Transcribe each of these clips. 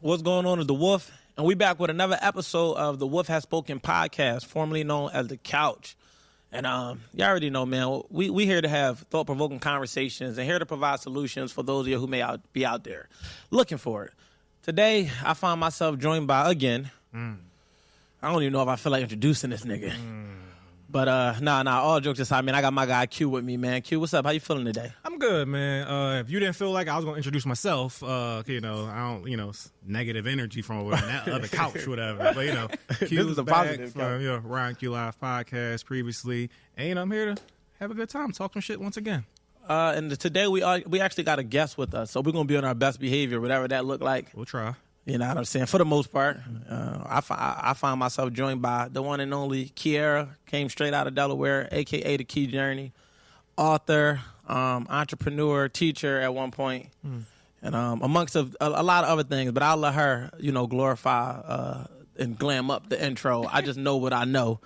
What's going on is the Wolf, and we back with another episode of the Wolf Has Spoken podcast, formerly known as The Couch. And you already know, man, we here to have thought-provoking conversations and here to provide solutions for those of you who may be out there looking for it. Today, I find myself joined by, again, I don't even know if I feel like introducing this nigga. But all jokes aside, man, I got my guy Q with me, man. Q, what's up? How you feeling today? I'm good, man. If you didn't feel like I was going to introduce myself, I don't, negative energy from over on that other couch, whatever. But, Q was back from Ryan Q Live podcast previously. And, I'm here to have a good time, talk some shit once again. And today we actually got a guest with us, so we're going to be on our best behavior, whatever that look like. We'll try. You know what I'm saying? For the most part, I find myself joined by the one and only Kiera, came straight out of Delaware, a.k.a. The Key Journey, author, entrepreneur, teacher at one point, and amongst a lot of other things. But I'll let her, glorify and glam up the intro. I just know what I know.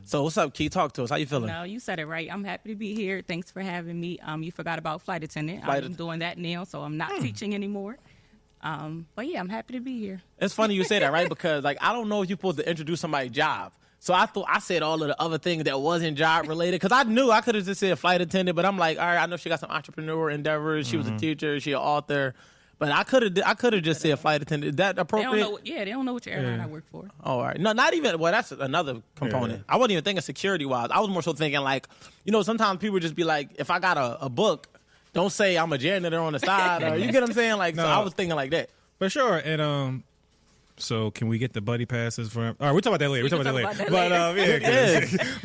So what's up, Key? Talk to us. How you feeling? No, you said it right. I'm happy to be here. Thanks for having me. You forgot about flight attendant. I'm doing that now, so I'm not teaching anymore. But yeah, I'm happy to be here. It's funny you say that, right? Because I don't know if you're supposed to introduce somebody's job. So I thought I said all of the other things that wasn't job related because I knew I could have just said flight attendant, but I'm like, all right, I know she got some entrepreneur endeavors. She was a teacher. She an author. But I could have just said flight attendant. Is that appropriate? They don't know which airline I work for. Oh, all right. No, not even. Well, that's another component. I wasn't even thinking security wise. I was more so thinking sometimes people just be like, if I got a book, don't say I'm a janitor on the side. Or, you get what I'm saying? No. So I was thinking like that. For sure. And so can we get the buddy passes for him? All right, we'll talk about that later.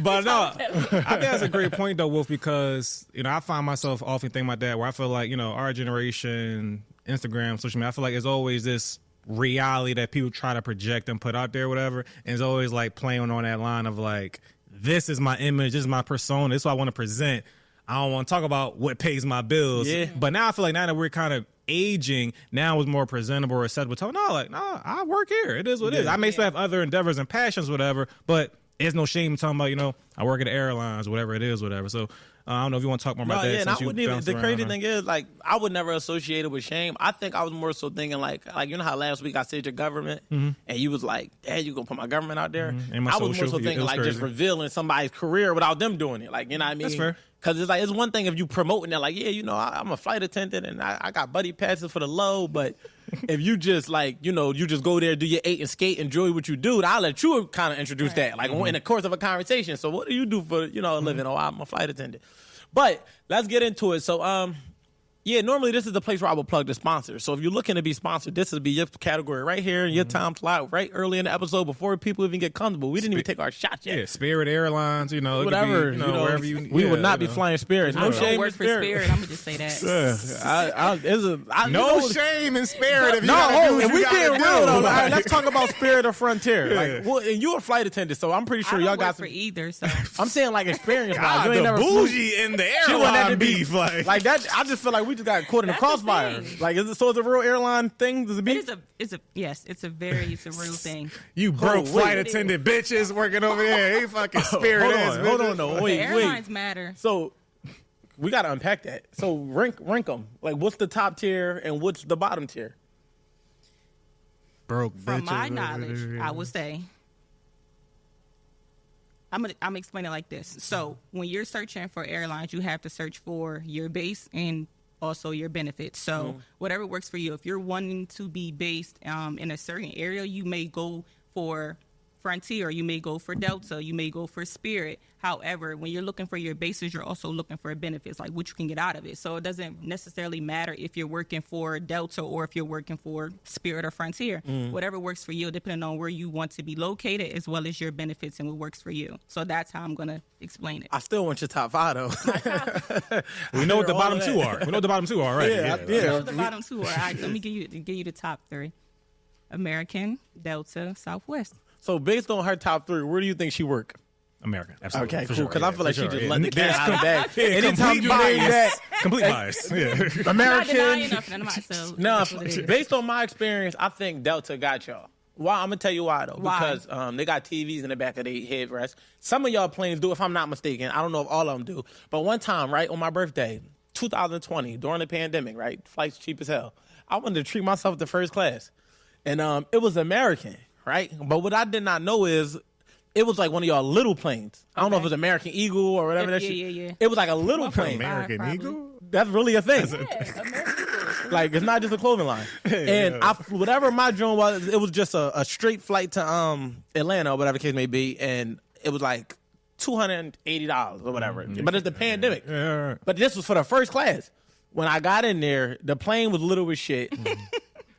But no, I think that's a great point though, Wolf, because I find myself often thinking about that where I feel like, our generation, Instagram, social media, I feel like it's always this reality that people try to project and put out there, whatever. And it's always like playing on that line of like, this is my image, this is my persona, this is what I want to present. I don't want to talk about what pays my bills. Yeah. But now I feel like now that we're kind of aging, now it's more presentable or acceptable. No, I work here. It is what it is. I may still have other endeavors and passions, whatever, but there's no shame in talking about, I work at the airlines, whatever it is, whatever. So I don't know if you want to talk more about that. Yeah, and I wouldn't even. The crazy thing is, I would never associate it with shame. I think I was more so thinking like you know how last week I said your government, and you was like, "Dad, you gonna put my government out there?" And I was more so thinking like just revealing somebody's career without them doing it. Like, you know what I mean? That's fair. Because it's one thing if you promoting it, like, I'm a flight attendant and I got buddy passes for the low, but if you just you just go there, do your 8 and skate, enjoy what you do, I'll let you kind of introduce that, in the course of a conversation. So what do you do for, a living? Oh, I'm a flight attendant. But let's get into it. So, normally this is the place where I will plug the sponsor. So if you're looking to be sponsored, this will be your category right here in your time slot, right early in the episode before people even get comfortable. We didn't even take our shots yet. Yeah, Spirit Airlines, whatever. It could be, wherever you. We would not be flying Spirit. No shame in Spirit. I'm gonna just say that. No shame in Spirit. If we being real though, let's talk about Spirit or Frontier. And you're a flight attendant, so I'm pretty sure y'all got for either. So I'm saying experience wise. You ain't never bougie in the airline beef like that. I just feel like we just got caught in the crossfire. Is it a real airline thing? Does it be? It's a real thing. You broke flight attendant bitches working over there. Hey, fucking Spirit ass. Hold on, no, wait. Airlines matter. So we gotta unpack that. So rank them. What's the top tier and what's the bottom tier? Broke bitches. From my knowledge, I would say. I'm explaining it like this. So when you're searching for airlines, you have to search for your base and also your benefits. So whatever works for you. If you're wanting to be based in a certain area, you may go for Frontier, you may go for Delta, you may go for Spirit. However, when you're looking for your bases, you're also looking for benefits, like what you can get out of it. So it doesn't necessarily matter if you're working for Delta or if you're working for Spirit or Frontier. Whatever works for you, depending on where you want to be located, as well as your benefits and what works for you. So that's how I'm going to explain it. I still want your top 5, though. We know what the bottom 2 are. We know what the bottom 2 are, right? Yeah. We know what the bottom 2 are. All right, let me give you the top 3. American, Delta, Southwest. So based on her top 3, where do you think she work? American. Absolutely. Okay, cool. Because I feel like she just let the cat out of the bag. Anytime you name that, complete bias. American. I'm not denying nothing of myself. No, based on my experience, I think Delta got y'all. Why? I'm gonna tell you why though. Why? Because they got TVs in the back of their headrest. Some of y'all planes do, if I'm not mistaken. I don't know if all of them do. But one time, right on my birthday, 2020, during the pandemic, right, flights cheap as hell. I wanted to treat myself to first class. and it was American, right? But what I did not know is it was like one of y'all little planes. I don't know if it was American Eagle or whatever that shit. Yeah. It was like a little plane. American Probably. Eagle? That's really a thing. Yeah, American Eagle. Like, it's not just a clothing line. And whatever my drone was, it was just a straight flight to Atlanta or whatever the case may be, and it was like $280 or whatever. But it's the pandemic. Yeah. But this was for the first class. When I got in there, the plane was little as shit.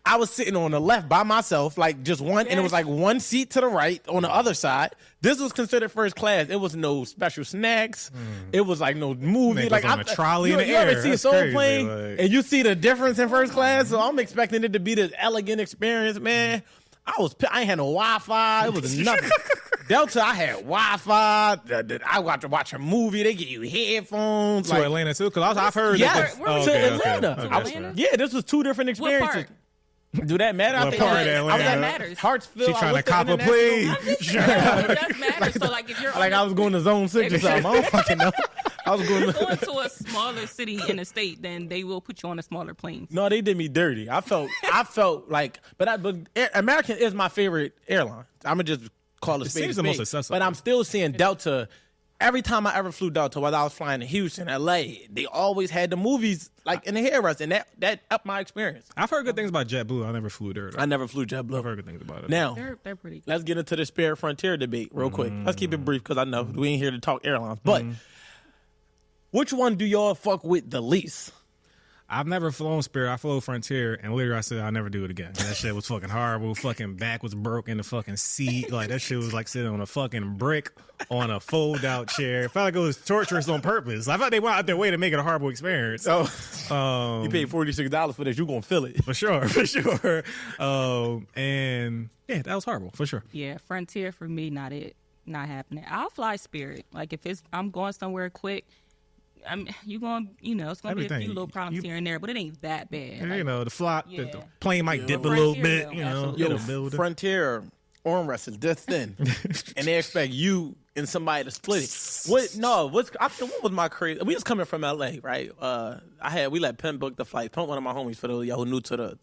I was sitting on the left by myself, like just one, and it was like one seat to the right on the other side. This was considered first class. It was no special snacks. It was like no movie. Niggas Like on a trolley in the you air. ever see That's Soul crazy, Plane like- and you see the difference in first class? So I'm expecting it to be this elegant experience, man. I ain't had no Wi-Fi. It was nothing. Delta, I had Wi-Fi. I got to watch a movie. They give you headphones. To Atlanta too, because I've heard Yeah, that. Where was to you? Atlanta. To I was- Atlanta? Yeah, this was two different What experiences. part? Do that matter? What part of Atlanta? That matters. Hartsville. She I trying to went cop a International- plea. I'm just saying, it does matter. So, like, if you're Like I was going to Zone 6 or something. I don't fucking know. I was going going to a smaller city in a state, then they will put you on a smaller plane. No, they did me dirty. I felt like, but American is my favorite airline. I'm gonna just call it. It seems the most accessible. But I'm still seeing Delta. Every time I ever flew Delta, whether I was flying to Houston, LA, they always had the movies like in the headrest, and that upped my experience. I've heard good things about JetBlue. I never flew there. I never flew I've JetBlue. heard good things about it. Now, They're pretty good. let's get into the Spirit Frontier debate real quick. Let's keep it brief because I know we ain't here to talk airlines. But which one do y'all fuck with the least? I've never flown Spirit. I flew Frontier, and literally I said I'll never do it again. That shit was fucking horrible. Fucking back was broke in the fucking seat. Like, that shit was like sitting on a fucking brick on a fold-out chair. It felt like it was torturous on purpose. I thought they went out their way to make it a horrible experience. Oh, you paid $46 for this. You gonna feel it For sure. And yeah, that was horrible, for sure. Yeah, Frontier for me, not it. Not happening. I'll fly Spirit. Like, if I'm going somewhere quick, it's gonna be a Everything. few little problems here and there, but it ain't that bad. And, Like, you know, the Yeah. plane might dip a Frontier, little bit, though, you know. absolutely. It'll build it. Frontier armrest is this thin, and they expect you and somebody to split it. What was my crazy? We was coming from LA, right? We let Pimp book the flight. Pimp, one of my homies, for those y'all who new to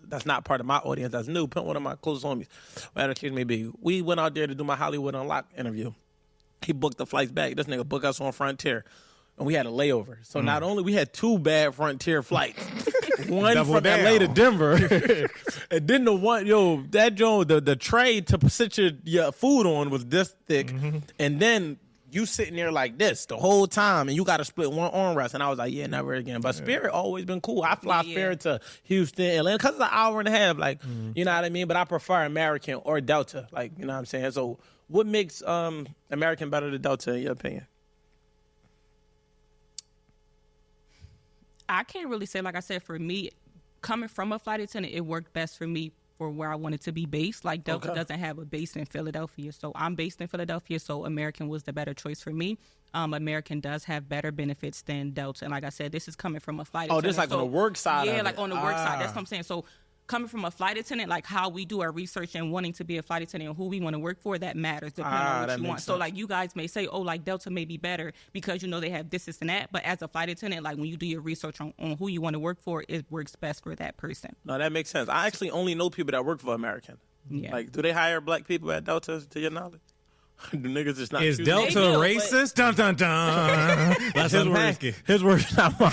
that's not part of my audience. That's new. Pimp, one of my closest homies. Whatever the case may be, we went out there to do my Hollywood Unlocked interview. He booked the flights back. This nigga booked us on Frontier. And we had a layover. So not only we had two bad Frontier flights. One Double from down. LA to Denver. And then the tray to sit your food on was this thick. And then you sitting there like this the whole time, and you got to split one armrest. And I was like, yeah, never again. But Spirit always been cool. I fly Spirit to Houston, Atlanta, because it's an hour and a half. Like, you know what I mean? But I prefer American or Delta. Like, you know what I'm saying? So what makes American better than Delta in your opinion? I can't really say, like I said, for me, coming from a flight attendant, it worked best for me for where I wanted to be based. Like, Delta doesn't have a base in Philadelphia, so I'm based in Philadelphia, so American was the better choice for me. American does have better benefits than Delta, and like I said, this is coming from a flight attendant. Oh, this like on the work side Yeah, of like it. on the work side. That's what I'm saying. So coming from a flight attendant, like how we do our research and wanting to be a flight attendant and who we want to work for, that matters depending on what that you want. makes So sense. like you guys may say, oh, like Delta may be better because they have this and that. But as a flight attendant, like when you do your research on who you want to work for, it works best for that person. No, that makes sense. I actually only know people that work for American. Yeah. Like, do they hire black people at Delta, to your knowledge? Do niggas just not Is choosing- Delta They do, but- racist? Dun, dun, dun. Let's His unpack words, it. his words, not mine.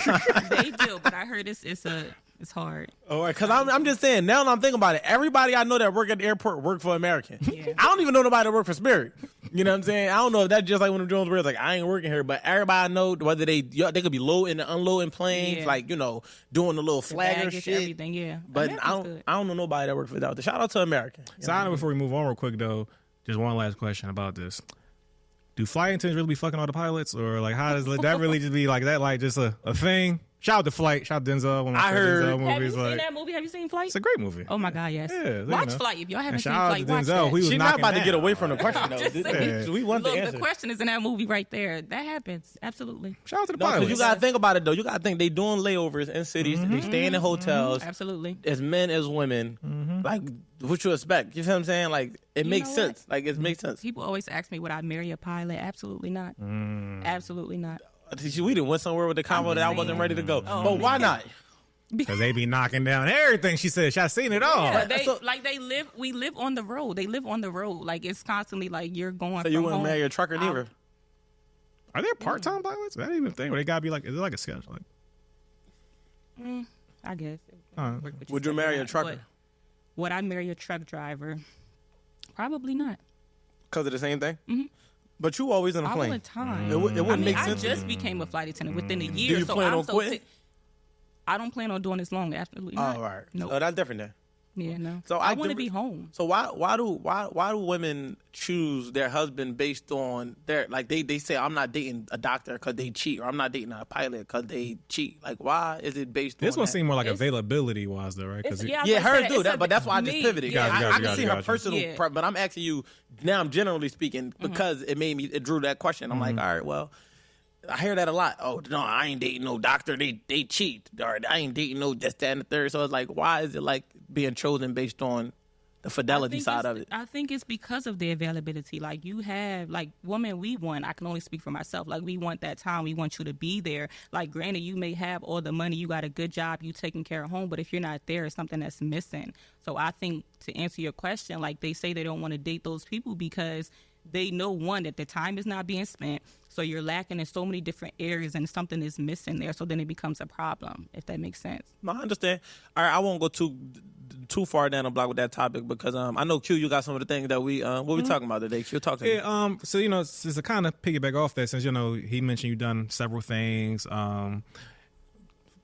They do, but I heard it's hard. All right, because I'm just saying, now that I'm thinking about it, everybody I know that work at the airport work for American. Yeah. I don't even know nobody that work for Spirit. You know what I'm saying? I don't know if that's just like when the Jones were like, I ain't working here, but everybody I know, whether they could be loading and unloading planes, Yeah. like, doing the little flagger Baggage, shit. everything, yeah. But American's good. I don't know nobody that works for Delta. Shout out to American. So I know before we move on real quick, though, just one last question about this. Do flight attendants really be fucking all the pilots? Or, like, how does that really just be like that, like, just a thing? Shout out to Flight. Shout out to Denzel. One of my I favorite heard- Denzel Have you movies. seen Like, that movie? Have you seen Flight? it's a great movie. Oh my God, yes. Yeah, Watch you know. Flight. If y'all haven't And seen shout out Flight, to watch Denzel. that. We was She's not knocking about to down. get away from the question, though. Just saying. We want the Look, answer. the question is in that movie right there. That happens. Absolutely. Shout out to the No, 'cause pilots. you gotta think about it though. You gotta think they doing layovers in cities. They staying in hotels. Absolutely. As men as women. Like what you expect. You know what I'm saying? Like it You makes know sense. Like it makes sense. People always ask me, would I marry a pilot? Absolutely not. Absolutely not. We didn't went somewhere with the combo that I wasn't ready to go. Oh, But why not? Because they be knocking down everything. She said, "I seen it all." Yeah, we live on the road. They live on the road. Like, it's constantly like you're going. So you wouldn't marry a trucker neither? Are there part-time pilots? I didn't even think. Or they gotta be like, is it like a schedule? Like, I guess. Would you marry a trucker? Would I marry a truck driver? Probably not. Because of the same thing? Mm-hmm. But you always in a plane. All the time. It wouldn't make sense. I just became a flight attendant within a year. Do you plan on quitting? I don't plan on doing this long. Absolutely not. Oh, right. Nope. Oh, that's different then. Yeah, no. So I want to be home. So why do women choose their husband based on their, like, they say I'm not dating a doctor because they cheat, or I'm not dating a pilot because they cheat? Like, why is it based on this one that? seem more like availability wise though, right? Hers do that, but that's why I just pivoted. Yeah, I can see her personal, but I'm asking you now. I'm generally speaking because it drew that question. I'm like, all right, well, I hear that a lot. Oh no, I ain't dating no doctor. They cheat, or I ain't dating no this, that, and the third. So it's like, why is it like being chosen based on the fidelity side of it? I think it's because of the availability. Like, you have, like, women, we want, I can only speak for myself, like, we want that time. We want you to be there. Like, granted, you may have all the money, you got a good job, you taking care of home, but if you're not there, it's something that's missing. So I think, to answer your question, like, they say they don't want to date those people because they know, one, that the time is not being spent, so you're lacking in so many different areas and something is missing there, so then it becomes a problem, if that makes sense. No, I understand. All right, I won't go too far down the block with that topic because I know, Q, you got some of the things that we what we talking about today. Q, talk to me. Yeah, so, you know, just to kind of piggyback off that, since, you know, he mentioned you've done several things,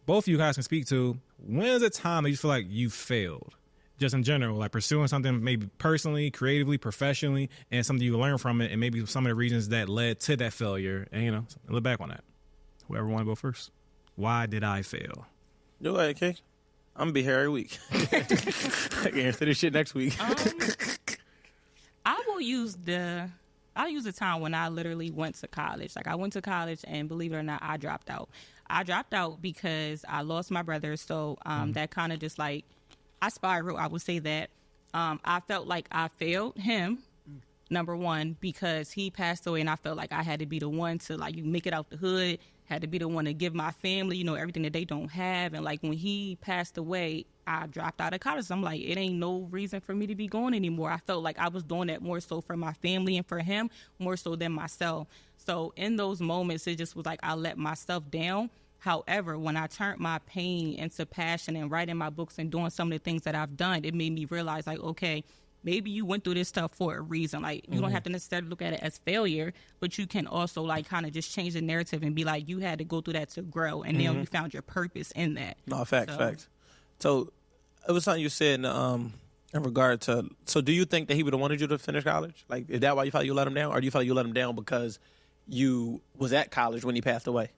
both of you guys can speak to, when's a time that you feel like you failed? Just in general, like pursuing something maybe personally, creatively, professionally, and something you learn from it, and maybe some of the reasons that led to that failure, and, you know, look back on that. Whoever want to go first. Why did I fail? Go ahead, Kay. I'm going to be here every week. I can answer this shit next week. I'll use the time when I literally went to college. Like, I went to college, and believe it or not, I dropped out. I dropped out because I lost my brother, so that kind of just, like, I spiraled, I would say that. I felt like I failed him, number one, because he passed away, and I felt like I had to be the one to, like, you make it out the hood, had to be the one to give my family, you know, everything that they don't have. And, like, when he passed away, I dropped out of college. I'm like, it ain't no reason for me to be going anymore. I felt like I was doing that more so for my family and for him, more so than myself. So in those moments, it just was like I let myself down. However, when I turned my pain into passion and writing my books and doing some of the things that I've done, it made me realize, like, okay, maybe you went through this stuff for a reason. Like, you don't have to necessarily look at it as failure, but you can also, like, kind of just change the narrative and be like, you had to go through that to grow, and now you found your purpose in that. No, facts. So it was something you said in regard to, so do you think that he would have wanted you to finish college? Like, is that why you felt you let him down? Or do you feel like you let him down because you was at college when he passed away?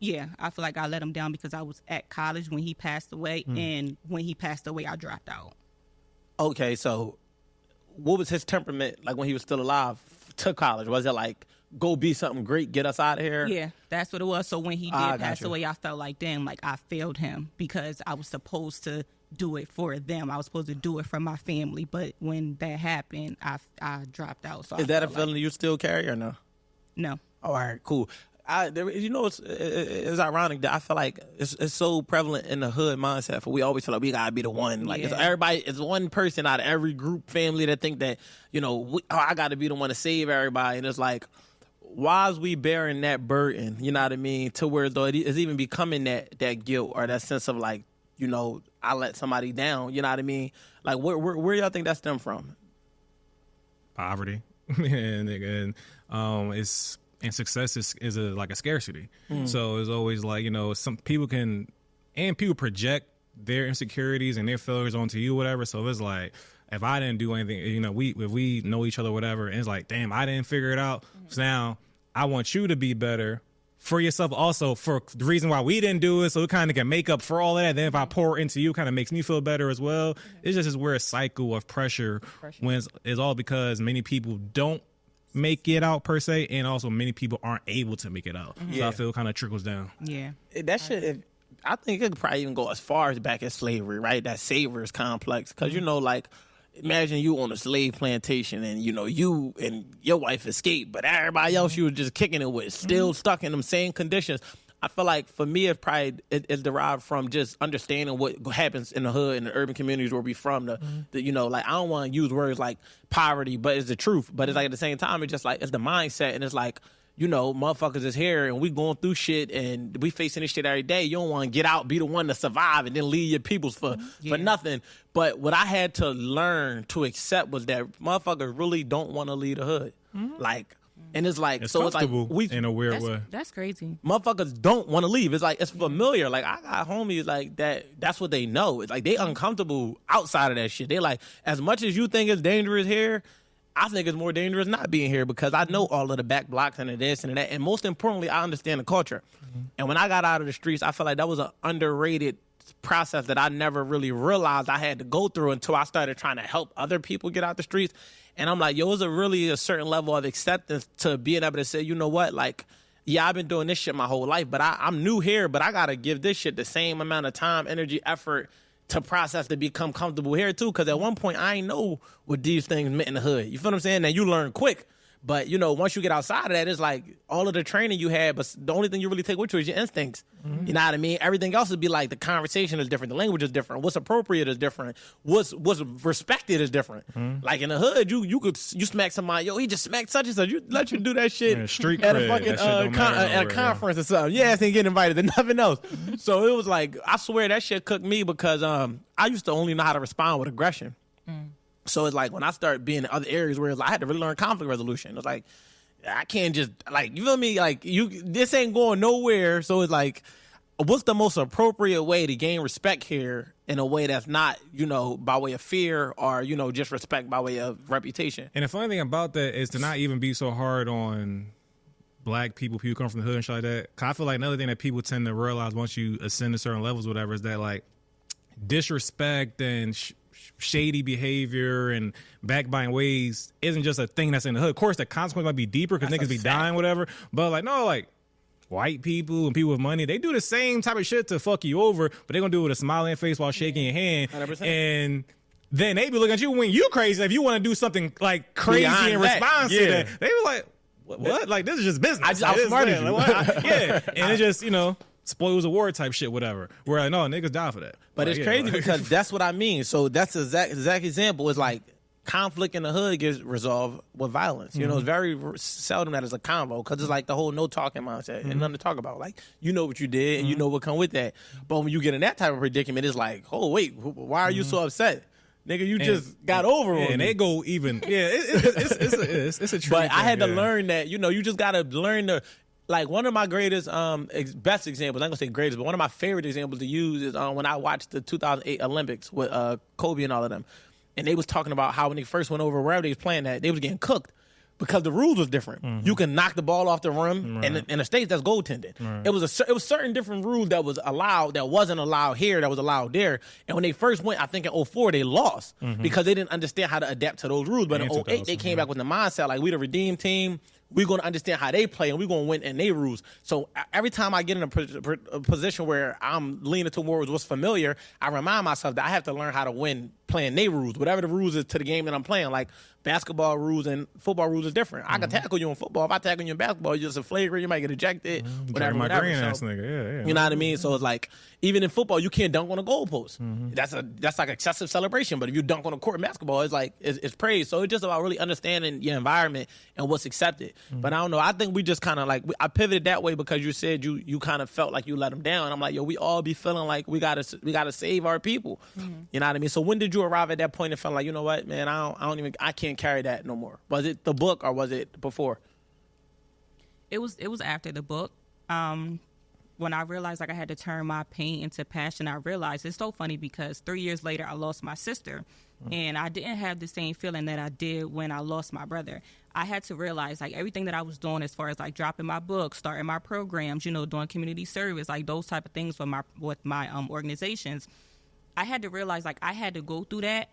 Yeah, I feel like I let him down because I was at college when he passed away, and when he passed away, I dropped out. Okay, so what was his temperament like when he was still alive to college? Was it like, go be something great, get us out of here? Yeah, that's what it was. So when he did pass away, I felt like, damn, like I failed him because I was supposed to do it for them. I was supposed to do it for my family. But when that happened, I dropped out. So is that a feeling you still carry or no? No. All right, cool. You know, it's ironic that I feel like it's so prevalent in the hood mindset. For we always feel like we gotta be the one. Like, it's everybody, it's one person out of every group, family that think that, you know, I gotta be the one to save everybody. And it's like, why is we bearing that burden? You know what I mean? To where though it's even becoming that guilt or that sense of like, you know, I let somebody down. You know what I mean? Like, where y'all think that stemmed from? Poverty, and it's. And success is like a scarcity. So it's always like, you know, some people people project their insecurities and their failures onto you, whatever. So it's like, if I didn't do anything, you know, if we know each other, whatever, and it's like, damn, I didn't figure it out. So now I want you to be better for yourself also for the reason why we didn't do it. So it kind of can make up for all of that. Then if I pour into you, kind of makes me feel better as well. It's just this weird cycle of pressure. When it's all because many people don't make it out per se, and also many people aren't able to make it out. So I feel it kind of trickles down. Yeah, that shit. I think it could probably even go as far as back as slavery, right? That saviors complex, because you know, like, imagine you on a slave plantation, and you know you and your wife escaped, but everybody else you were just kicking it with still stuck in them same conditions. I feel like for me, it's derived from just understanding what happens in the hood and the urban communities where we from. You know, like I don't want to use words like poverty, but it's the truth. But it's like at the same time, it's just like it's the mindset, and it's like, you know, motherfuckers is here and we going through shit and we facing this shit every day. You don't want to get out, be the one to survive, and then leave your peoples for nothing. But what I had to learn to accept was that motherfuckers really don't want to leave the hood, like. And it's like, It's so it's like comfortable in a weird way. That's crazy. Motherfuckers don't want to leave. It's like, it's familiar. Like, I got homies like that. That's what they know. It's like they uncomfortable outside of that shit. They like, as much as you think it's dangerous here, I think it's more dangerous not being here because I know all of the back blocks and the this and that. And most importantly, I understand the culture. And when I got out of the streets, I feel like that was an underrated process that I never really realized I had to go through until I started trying to help other people get out the streets. And I'm like, yo, it's really a certain level of acceptance to being able to say, you know what, like, yeah, I've been doing this shit my whole life, but I'm new here, but I got to give this shit the same amount of time, energy, effort to process to become comfortable here too. Because at one point, I ain't know what these things meant in the hood. You feel what I'm saying? And you learn quick. But, you know, once you get outside of that, it's like all of the training you had, but the only thing you really take with you is your instincts. You know what I mean? Everything else would be like the conversation is different. The language is different. What's appropriate is different. What's respected is different. Like in the hood, you smack somebody, yo, he just smacked such and such. You let you do that shit street at a cred, fucking at a conference or something. Yeah, ain't getting invited to nothing else. So it was like, I swear that shit cooked me because I used to only know how to respond with aggression. So it's like when I started being in other areas where I had to really learn conflict resolution. It was like, I can't just, like, you feel me? Like, this ain't going nowhere. So it's like, what's the most appropriate way to gain respect here in a way that's not, you know, by way of fear or, you know, just respect by way of reputation? And the funny thing about that is to not even be so hard on black people come from the hood and shit like that. 'Cause I feel like another thing that people tend to realize once you ascend to certain levels, whatever, is that like disrespect and shady behavior and backbiting ways isn't just a thing that's in the hood. Of course, the consequence might be deeper because niggas be dying, whatever. But like, no, like white people and people with money, they do the same type of shit to fuck you over, but they're gonna do it with a smile on their face while shaking your hand. 100%. And then they be looking at you when you crazy. If you want to do something like crazy in response to that, they be like, what? Like, this is just business. I just outsmarted you. Yeah. And it just, you know, spoils the war type shit, whatever. Where like, no, niggas die for that. But like, it's crazy because that's what I mean. So that's the exact example. Is like conflict in the hood gets resolved with violence. You know, it's very seldom that it's a convo because it's like the whole no talking mindset and nothing to talk about. Like, you know what you did and you know what come with that. But when you get in that type of predicament, it's like, oh wait, why are you so upset? Nigga, you just got over on and me. they go even. Yeah, it's a tricky But I had to thing, learn that, you know, you just got to learn to, like, one of my greatest, best examples, I'm going to say greatest, but one of my favorite examples to use is when I watched the 2008 Olympics with Kobe and all of them. And they was talking about how when they first went over wherever they was playing at, they was getting cooked because the rules was different. You can knock the ball off the rim, and in the States, that's goaltending. It was certain different rules that was allowed, that wasn't allowed here, that was allowed there. And when they first went, I think in 2004, they lost because they didn't understand how to adapt to those rules. But in 2008, they came back with the mindset, like, we the redeemed team. We're going to understand how they play, and we're going to win in their rules. So every time I get in a position where I'm leaning towards what's familiar, I remind myself that I have to learn how to win playing their rules, whatever the rules is to the game that I'm playing. Like, basketball rules and football rules is different. I can tackle you in football. If I tackle you in basketball, you're just a flagrant. You might get ejected. Whatever. My whatever. green ass So, nigga. Yeah. you know what I mean? So it's like, even in football, you can't dunk on a goalpost. That's like excessive celebration. But if you dunk on a court in basketball, it's like it's praise. So it's just about really understanding your environment and what's accepted. But I don't know. I think we just kind of like, I pivoted that way because you said you kind of felt like you let them down. And I'm like, yo, we all be feeling like we gotta save our people. You know what I mean? So when did you arrive at that point and felt like, you know what, man, I can't carry that no more? Was it the book or was it before? It was after the book. When I realized like I had to turn my pain into passion, I realized it's so funny because 3 years later I lost my sister, and I didn't have the same feeling that I did when I lost my brother. I had to realize like everything that I was doing as far as like dropping my book, starting my programs, you know, doing community service, like those type of things with my organizations. I had to realize like I had to go through that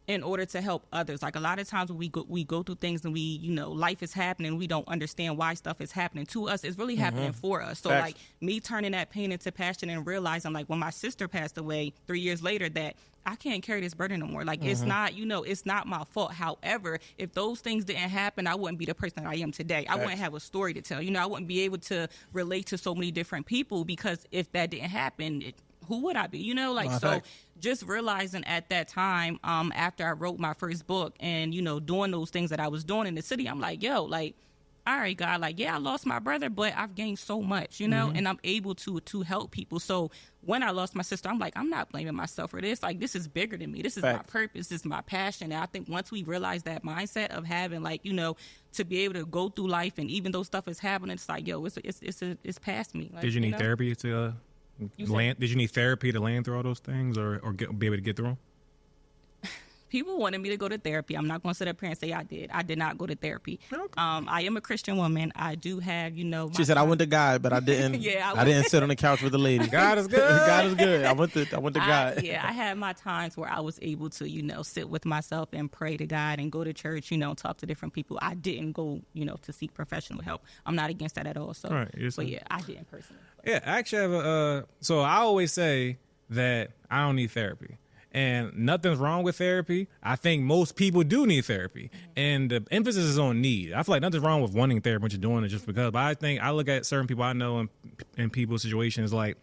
in order to help others. Like a lot of times when we go through things and we, life is happening, we don't understand why stuff is happening to us. It's really happening for us. So Facts. like me turning that pain into passion and realizing like when my sister passed away 3 years later that I can't carry this burden no more. Like it's not, it's not my fault. However, if those things didn't happen, I wouldn't be the person that I am today. I wouldn't have a story to tell. I wouldn't be able to relate to so many different people because if that didn't happen, who would I be? So just realizing at that time, after I wrote my first book and, doing those things that I was doing in the city, I'm like, yo, like, all right, God, like, yeah, I lost my brother, but I've gained so much, and I'm able to help people. So when I lost my sister, I'm like, I'm not blaming myself for this. Like, this is bigger than me. This is my purpose. This is my passion. And I think once we realize that mindset of having, like, to be able to go through life and even though stuff is happening, it's like, yo, it's past me. Like, Did you need therapy to land? Did you need therapy to land through all those things or be able to get through them? People wanted me to go to therapy. I'm not going to sit up here and say I did. I did not go to therapy. Okay. I am a Christian woman. I do have, She said I went to God, but I didn't. I didn't sit on the couch with the lady. God is good. God is good. I went to God. I had my times where I was able to, sit with myself and pray to God and go to church, talk to different people. I didn't go, to seek professional help. I'm not against that at all. So, right, but yeah, I didn't personally. Yeah, I actually have so I always say that I don't need therapy. And nothing's wrong with therapy. I think most people do need therapy. And the emphasis is on need. I feel like nothing's wrong with wanting therapy, but you're doing it just because. But I look at certain people I know in people's situations like,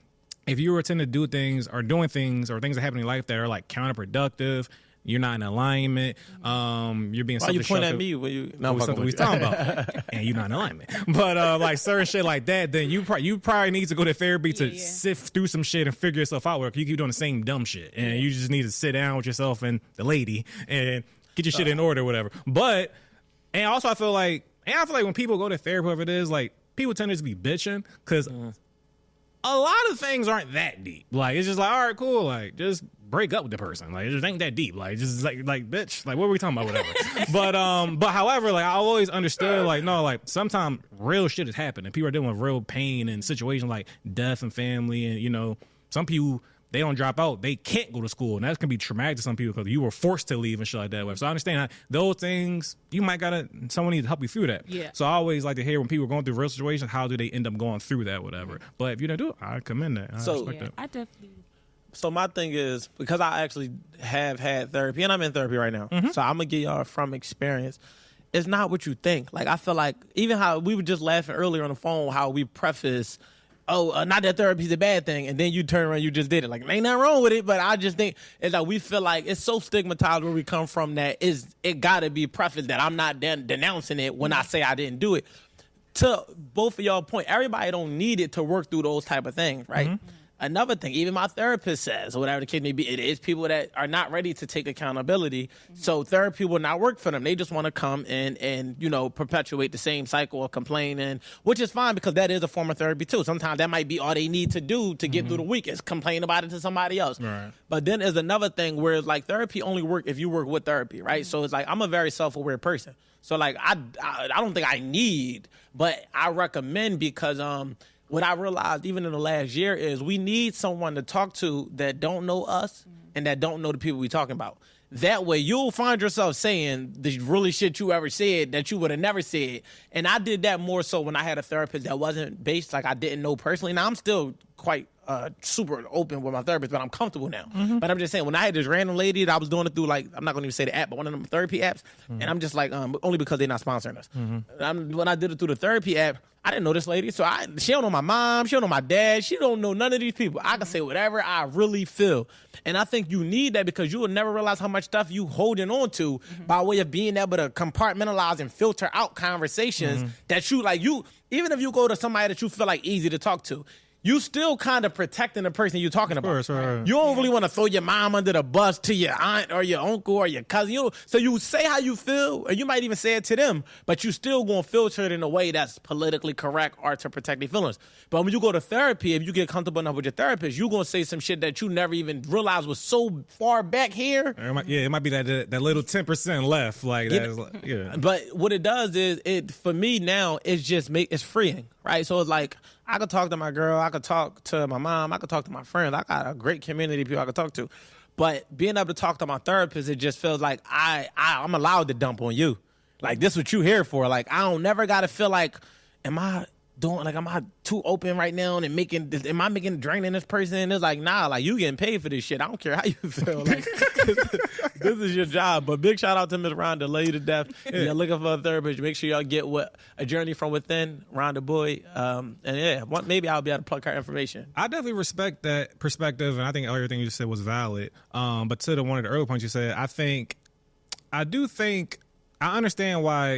if you were tend to do things or doing things or things that happen in life that are like counterproductive, you're not in alignment. You're being. Why you point at me when you? No, something we talking about, and you're not in alignment. But like certain shit like that, then you probably need to go to therapy to sift through some shit and figure yourself out. Where you keep doing the same dumb shit, and you just need to sit down with yourself and the lady and get your shit in order, or whatever. But and also I feel like when people go to therapy, whatever it is, like people tend to be bitching because a lot of things aren't that deep. Like it's just like, all right, cool, like just break up with the person. Like it just ain't that deep. Like just like bitch. Like what were we talking about? Whatever. but however, like I always understood like no, like sometimes real shit is happening. People are dealing with real pain and situations like death and family, and some people they don't drop out. They can't go to school, and that can be traumatic to some people because you were forced to leave and shit like that. So I understand how those things you might someone needs to help you through that. Yeah. So I always like to hear when people are going through real situations, how do they end up going through that, whatever. But if you don't do it, I commend that. I respect that. I definitely. So my thing is, because I actually have had therapy, and I'm in therapy right now, so I'm going to give y'all from experience. It's not what you think. Like, I feel like, even how we were just laughing earlier on the phone, how we preface, not that therapy's a bad thing, and then you turn around, you just did it. Like, ain't nothing wrong with it, but I just think it's like we feel like it's so stigmatized where we come from that it got to be prefaced that I'm not denouncing it when I say I didn't do it. To both of y'all point, everybody don't need it to work through those type of things, right? Mm-hmm. Another thing, even my therapist says, or whatever the case may be, it is people that are not ready to take accountability. So therapy will not work for them. They just want to come and perpetuate the same cycle of complaining, which is fine because that is a form of therapy too. Sometimes that might be all they need to do to get through the week is complain about it to somebody else. Right. But then there's another thing where it's like therapy only work if you work with therapy, right? So it's like I'm a very self-aware person. So like I don't think I need, but I recommend because what I realized even in the last year is we need someone to talk to that don't know us and that don't know the people we talking about. That way you'll find yourself saying the really shit you ever said that you would have never said. And I did that more so when I had a therapist that wasn't based, like I didn't know personally. Now I'm still quite super open with my therapist, but I'm comfortable now. Mm-hmm. But I'm just saying, when I had this random lady that I was doing it through, like, I'm not going to even say the app, but one of them therapy apps, and I'm just like, only because they're not sponsoring us. Mm-hmm. When I did it through the therapy app, I didn't know this lady, so she don't know my mom, she don't know my dad, she don't know none of these people. I can say whatever I really feel. And I think you need that because you will never realize how much stuff you holding on to by way of being able to compartmentalize and filter out conversations that you, even if you go to somebody that you feel like easy to talk to, you still kind of protecting the person you're talking about. Course, right. You don't really want to throw your mom under the bus to your aunt or your uncle or your cousin. So you say how you feel, or you might even say it to them, but you still going to filter it in a way that's politically correct or to protect their feelings. But when you go to therapy, if you get comfortable enough with your therapist, you're going to say some shit that you never even realized was so far back here. It might be that little 10% left. Like that. Yeah. But what it does is, for me now, it's freeing, right? So it's like, I could talk to my girl, I could talk to my mom, I could talk to my friends. I got a great community of people I could talk to. But being able to talk to my therapist, it just feels like I'm allowed to dump on you. Like, this what you here for. Like, I don't never got to feel like, am I too open right now and am I draining this person? It's like, nah, like, you getting paid for this shit. I don't care how you feel. Like, this is your job. But big shout out to Miss Rhonda, love you to death. If you're looking for a therapist, make sure y'all get A Journey from Within, Rhonda Boy. And yeah, maybe I'll be able to plug her information. I definitely respect that perspective, and I think everything you just said was valid. But to one of the earlier points you said, I do think I understand why,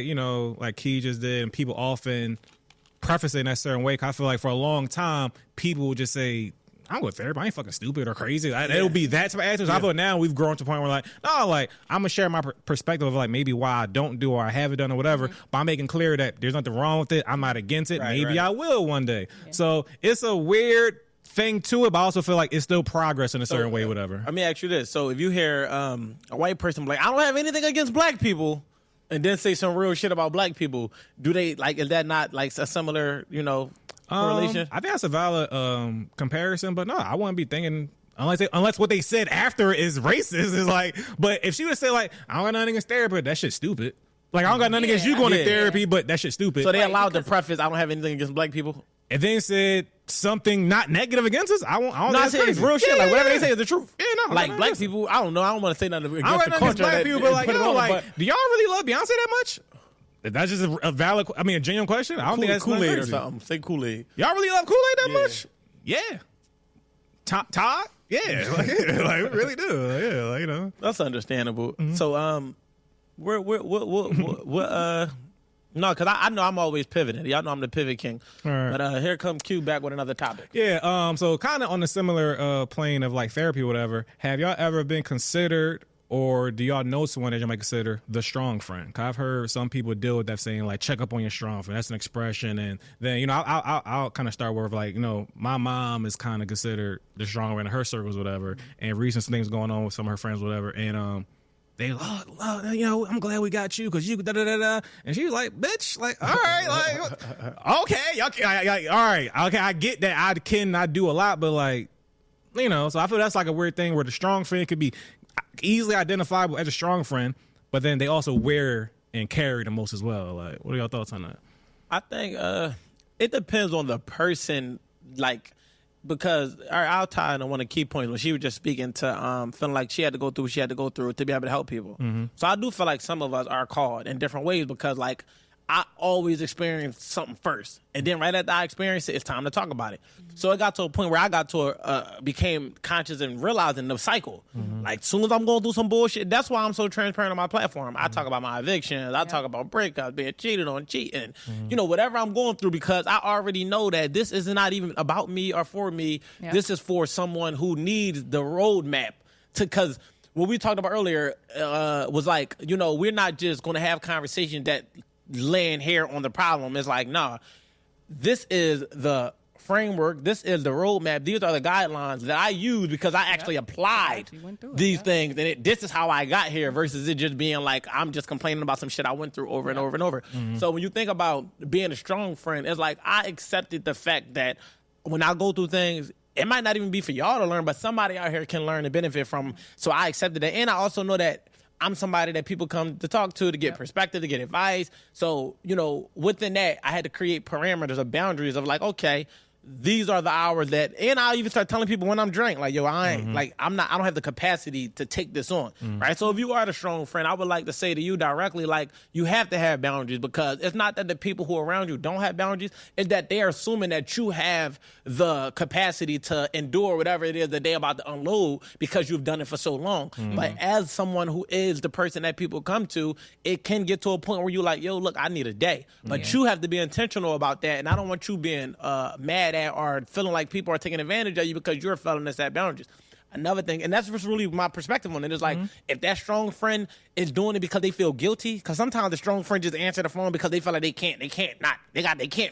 like Key just did, and people often preface it in that certain way. 'Cause I feel like for a long time, people will just say, I'm with therapy. I ain't fucking stupid or crazy. It'll be that type of attitude. Yeah. I feel now we've grown to a point where like, no, like I'm gonna share my perspective of like maybe why I don't do or I haven't done or whatever. But I'm making clear that there's nothing wrong with it. I'm not against it. Maybe I will one day. Yeah. So it's a weird thing to it, but I also feel like it's still progress in a certain way, whatever. Let me ask you this. So if you hear a white person be like, I don't have anything against black people, and then say some real shit about black people, do they like? Is that not like a similar, correlation? I think that's a valid comparison, but no, I wouldn't be thinking unless what they said after is racist. Is like, but if she would say like, I don't got nothing against therapy, that shit's stupid. Like, I don't got nothing against you going to therapy, but that shit's stupid. So they allowed the preface, I don't have anything against black people. And then said something not negative against us. I don't. No, I say it's real shit. Like whatever they say is the truth. Yeah, no. Like black people, I don't know. I don't want to say nothing against the culture. Black people, but like, do y'all really love Beyonce that much? That's just a valid. I mean, a genuine question. I don't think that's Kool-Aid or something. Say Kool-Aid. Y'all really love Kool-Aid that much? Yeah. Todd? Yeah, like we really do. Yeah, That's understandable. Mm-hmm. So, no, because I know I'm always pivoting. Y'all know I'm the pivot king. Right. But here come Q back with another topic. Yeah. So kind of on a similar plane of like therapy or whatever. Have y'all ever been considered, or do y'all know someone that you might consider the strong friend? 'Cause I've heard some people deal with that saying like check up on your strong friend. That's an expression, and then I'll kind of start with like my mom is kind of considered the strong friend in her circles, whatever. And recent things going on with some of her friends, whatever, and they I'm glad we got you because you da da da da. And she was like, bitch, like, all right, like, okay, all right, okay, I get that I cannot do a lot, but like, so I feel that's like a weird thing where the strong friend could be easily identifiable as a strong friend, but then they also wear and carry the most as well. Like, what are your thoughts on that? I think it depends on the person, like. Because I'll tie into one of the key points when she was just speaking to feeling like she had to go through what she had to go through to be able to help people. Mm-hmm. So I do feel like some of us are called in different ways because like I always experience something first. And then right after I experience it, it's time to talk about it. Mm-hmm. So it got to a point where I became conscious and realizing the cycle. Mm-hmm. Like, as soon as I'm going through some bullshit, that's why I'm so transparent on my platform. I talk about my evictions. I talk about breakups, being cheated on, cheating. Mm-hmm. Whatever I'm going through, because I already know that this is not even about me or for me. Yeah. This is for someone who needs the roadmap because what we talked about earlier was like, we're not just going to have conversations that laying hair on the problem. It's like, nah, this is the framework. This is the roadmap. These are the guidelines that I use because I actually applied these things. And this is how I got here versus it just being like, I'm just complaining about some shit I went through over and over and over. Mm-hmm. So when you think about being a strong friend, it's like I accepted the fact that when I go through things, it might not even be for y'all to learn, but somebody out here can learn and benefit from. So I accepted that. And I also know that I'm somebody that people come to talk to get perspective, to get advice. So, within that, I had to create parameters or boundaries of like, okay, these are the hours that, and I'll even start telling people when I'm drinking, like, yo, I ain't, like, I don't have the capacity to take this on, right? So if you are the strong friend, I would like to say to you directly, like, you have to have boundaries because it's not that the people who are around you don't have boundaries, it's that they're assuming that you have the capacity to endure whatever it is that they're about to unload because you've done it for so long. But as someone who is the person that people come to, it can get to a point where you're like, yo, look, I need a day. But you have to be intentional about that, and I don't want you being mad at or feeling like people are taking advantage of you because you're failing to set boundaries. Another thing, and that's just really my perspective on it, is like, if that strong friend is doing it because they feel guilty, because sometimes the strong friend just answer the phone because they feel like they can't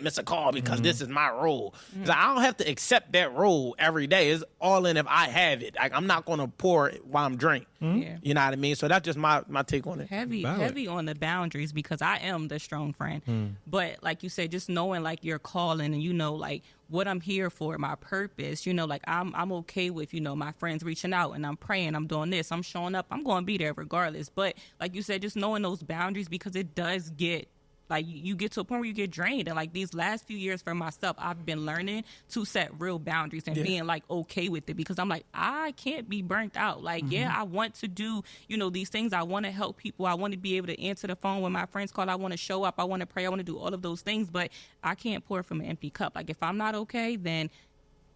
miss a call because this is my role. So I don't have to accept that role every day. It's all in if I have it. Like, I'm not going to pour while I'm drinking. Yeah. You know what I mean? So that's just my take on it. Heavy on the boundaries, because I am the strong friend. But like you said, just knowing like your calling and, you know, like what I'm here for, my purpose, you know, like I'm okay with, you know, my friends reaching out and I'm praying, I'm doing this, I'm showing up, I'm going to be there regardless. But like you said, just knowing those boundaries, because it does get, like, you get to a point where you get drained. And like these last few years for myself, I've been learning to set real boundaries and being like okay with it, because I'm like, I can't be burnt out. Like, yeah, I want to do, you know, these things. I want to help people. I want to be able to answer the phone when my friends call. I want to show up. I want to pray. I want to do all of those things, but I can't pour from an empty cup. Like, if I'm not okay, then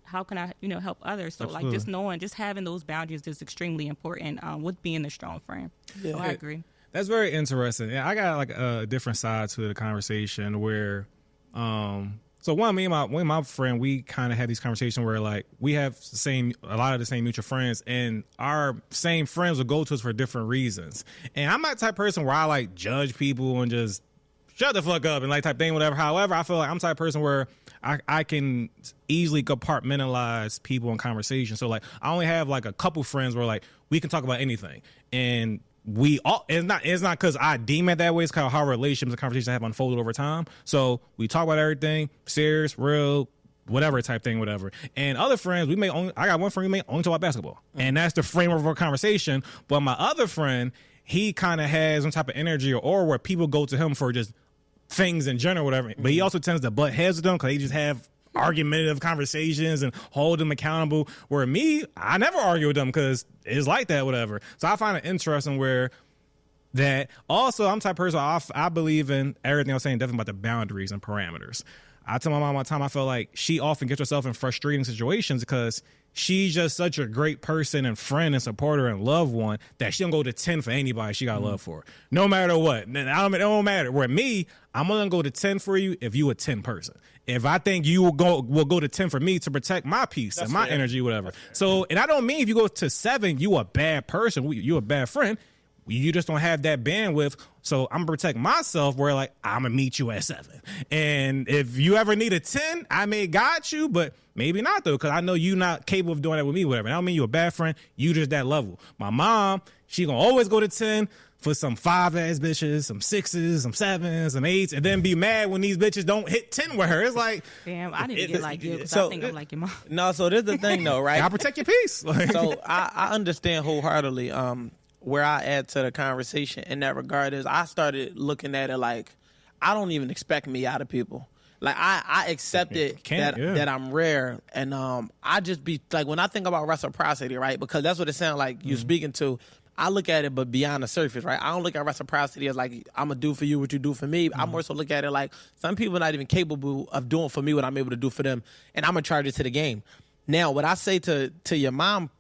how can I, you know, help others? So Absolutely. like just knowing, just having those boundaries is extremely important with being a strong friend. Yeah. So I agree. That's very interesting. Yeah, I got like a different side to the conversation where, so me and my friend, we kind of had these conversations where like we have a lot of the same mutual friends, and our same friends will go to us for different reasons. And I'm not the type of person where I like judge people and just shut the fuck up and like type thing, whatever. However, I feel like I'm the type of person where I can easily compartmentalize people in conversation. So like I only have like a couple friends where like we can talk about anything, and it's not because I deem it that way. It's kind of how relationships and conversations have unfolded over time. So we talk about everything, serious, real, whatever type thing, whatever. And other friends, I got one friend we may only talk about basketball, and that's the framework of our conversation. But my other friend, he kind of has some type of energy or where people go to him for just things in general, whatever. But he also tends to butt heads with them because they just have argumentative conversations and hold them accountable, where me, I never argue with them because it's like that, whatever. So I find it interesting where that also I'm the type of person, I believe in everything I'm saying, definitely about the boundaries and parameters. I tell my mom all the time, I feel like she often gets herself in frustrating situations because she's just such a great person and friend and supporter and loved one that she don't go to 10 for anybody she got love for, no matter what. It don't matter. Where me, I'm only gonna go to 10 for you if you a 10 person. If I think you will go to 10 for me to protect my peace and my energy, whatever. So, and I don't mean if you go to 7, you a bad person, you a bad friend. You just don't have that bandwidth. So I'm gonna protect myself where like I'm gonna meet you at 7. And if you ever need a 10, I may got you, but maybe not though, because I know you not capable of doing that with me, whatever. And I don't mean you a bad friend, you just that level. My mom, she gonna always go to 10 for some 5-ass bitches, some 6s, some 7s, some 8s, and then be mad when these bitches don't hit 10 with her. It's like, damn, I didn't get like you because so- I think I'm like your mom. No, so this is the thing though, right? I protect your peace. Like, So I understand wholeheartedly where I add to the conversation in that regard is I started looking at it like I don't even expect me out of people. Like I accept it that I'm rare, and I just be like, when I think about reciprocity, right? Because that's what it sounds like you speaking to. I look at it, but beyond the surface, right? I don't look at reciprocity as like I'm gonna do for you what you do for me. I more so look at it like some people are not even capable of doing for me what I'm able to do for them, and I'm gonna charge it to the game. Now, what I say to your mom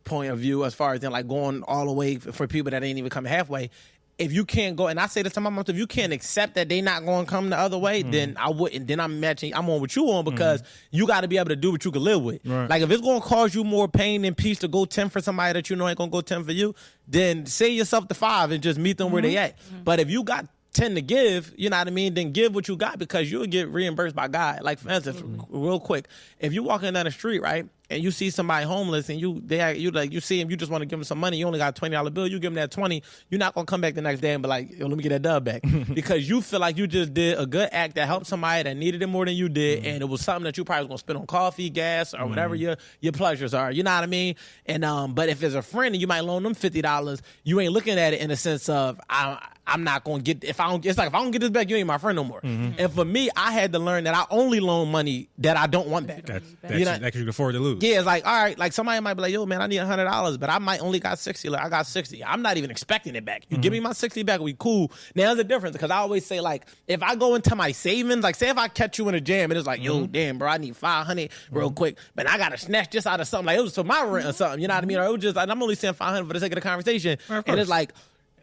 point of view, as far as then like going all the way for people that ain't even come halfway. If you can't go, and I say this to my mom, if you can't accept that they not going to come the other way, then I wouldn't. Then I'm on what you on, because you got to be able to do what you can live with. Right. Like if it's going to cause you more pain and peace to go 10 for somebody that you know ain't going to go 10 for you, then say yourself to 5 and just meet them where they at. But if you got 10 to give, you know what I mean, then give what you got, because you'll get reimbursed by God. Like for instance, real quick, if you walking down the street, right, and you see somebody homeless and you see him, you just want to give him some money, you only got a $20 bill, you give him that 20, you're not gonna come back the next day and be like, yo, let me get that dub back. Because you feel like you just did a good act that helped somebody that needed it more than you did, and it was something that you probably was gonna spend on coffee, gas, or whatever your pleasures are. You know what I mean? And but if it's a friend and you might loan them $50, you ain't looking at it in the sense of I'm not gonna get, it's like if I don't get this back, you ain't my friend no more. And for me, I had to learn that I only loan money that I don't want back. that You know? you can afford to lose. Yeah, it's like, all right, like somebody might be like, yo, man, I need $100, but I might only got 60. Like, I got 60. I'm not even expecting it back. You give me my 60 back, we cool. Now, there's a difference, because I always say, like, if I go into my savings, like, say if I catch you in a jam and it's like, yo, damn, bro, I need 500 real quick, but I got to snatch this out of something. Like, it was for my rent or something, you know what I mean? Or it was just, like, I'm only saying 500 for the sake of the conversation. Right, and it's like,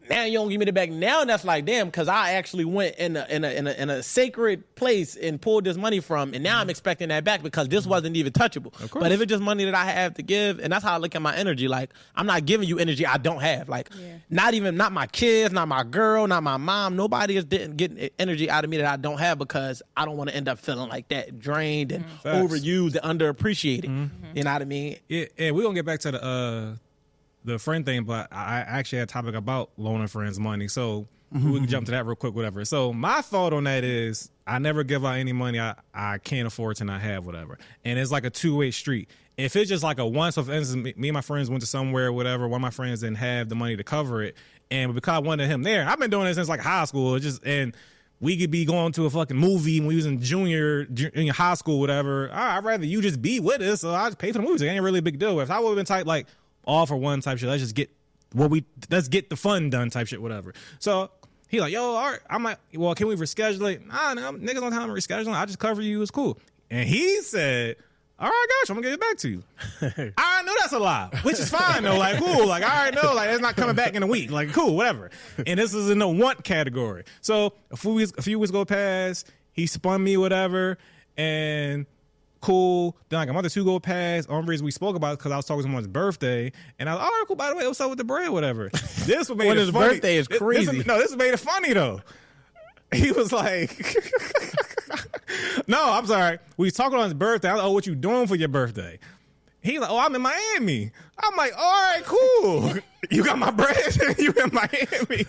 now you don't give me the back. Now that's like, damn, because I actually went in a sacred place and pulled this money from, and now I'm expecting that back because this wasn't even touchable. But if it's just money that I have to give, and that's how I look at my energy, like I'm not giving you energy I don't have. Like not my kids, not my girl, not my mom. Nobody is getting energy out of me that I don't have, because I don't want to end up feeling like that, drained and overused and underappreciated. You know what I mean? Yeah, we're gonna get back to the friend thing, but I actually had a topic about loaning friends money. So we can jump to that real quick, whatever. So my thought on that is I never give out any money I can't afford to not have, whatever. And it's like a two-way street. If it's just like a once, so for instance, me and my friends went to somewhere, whatever, one of my friends didn't have the money to cover it, and because I wanted him there, I've been doing this since like high school, and we could be going to a fucking movie when we was in junior high school, whatever. I'd rather you just be with us, so I just pay for the movies. It ain't really a big deal. If I would have been type like all for one type shit, let's get the fun done type shit, whatever. So he like, yo, all right. I'm like, well, can we reschedule it? Nah, niggas don't time to reschedule. I just cover you. It's cool. And he said, all right, gosh, I'm gonna get it back to you. I know that's a lie, which is fine though. Like, cool. Like, all right, no, like it's not coming back in a week. Like, cool, whatever. And this is in the want category. So a few weeks go past, he spun me, whatever, and cool. Then like a month or two go past. Only reason we spoke about it because I was talking to someone's birthday, and I was all right, cool. By the way, what's up with the bread, whatever. This what made when it his funny. birthday is crazy. This made it funny though. He was like, no, I'm sorry. We was talking on his birthday. I was like, oh, what you doing for your birthday? He's like, oh, I'm in Miami. I'm like, all right, cool. You got my bread? You in Miami?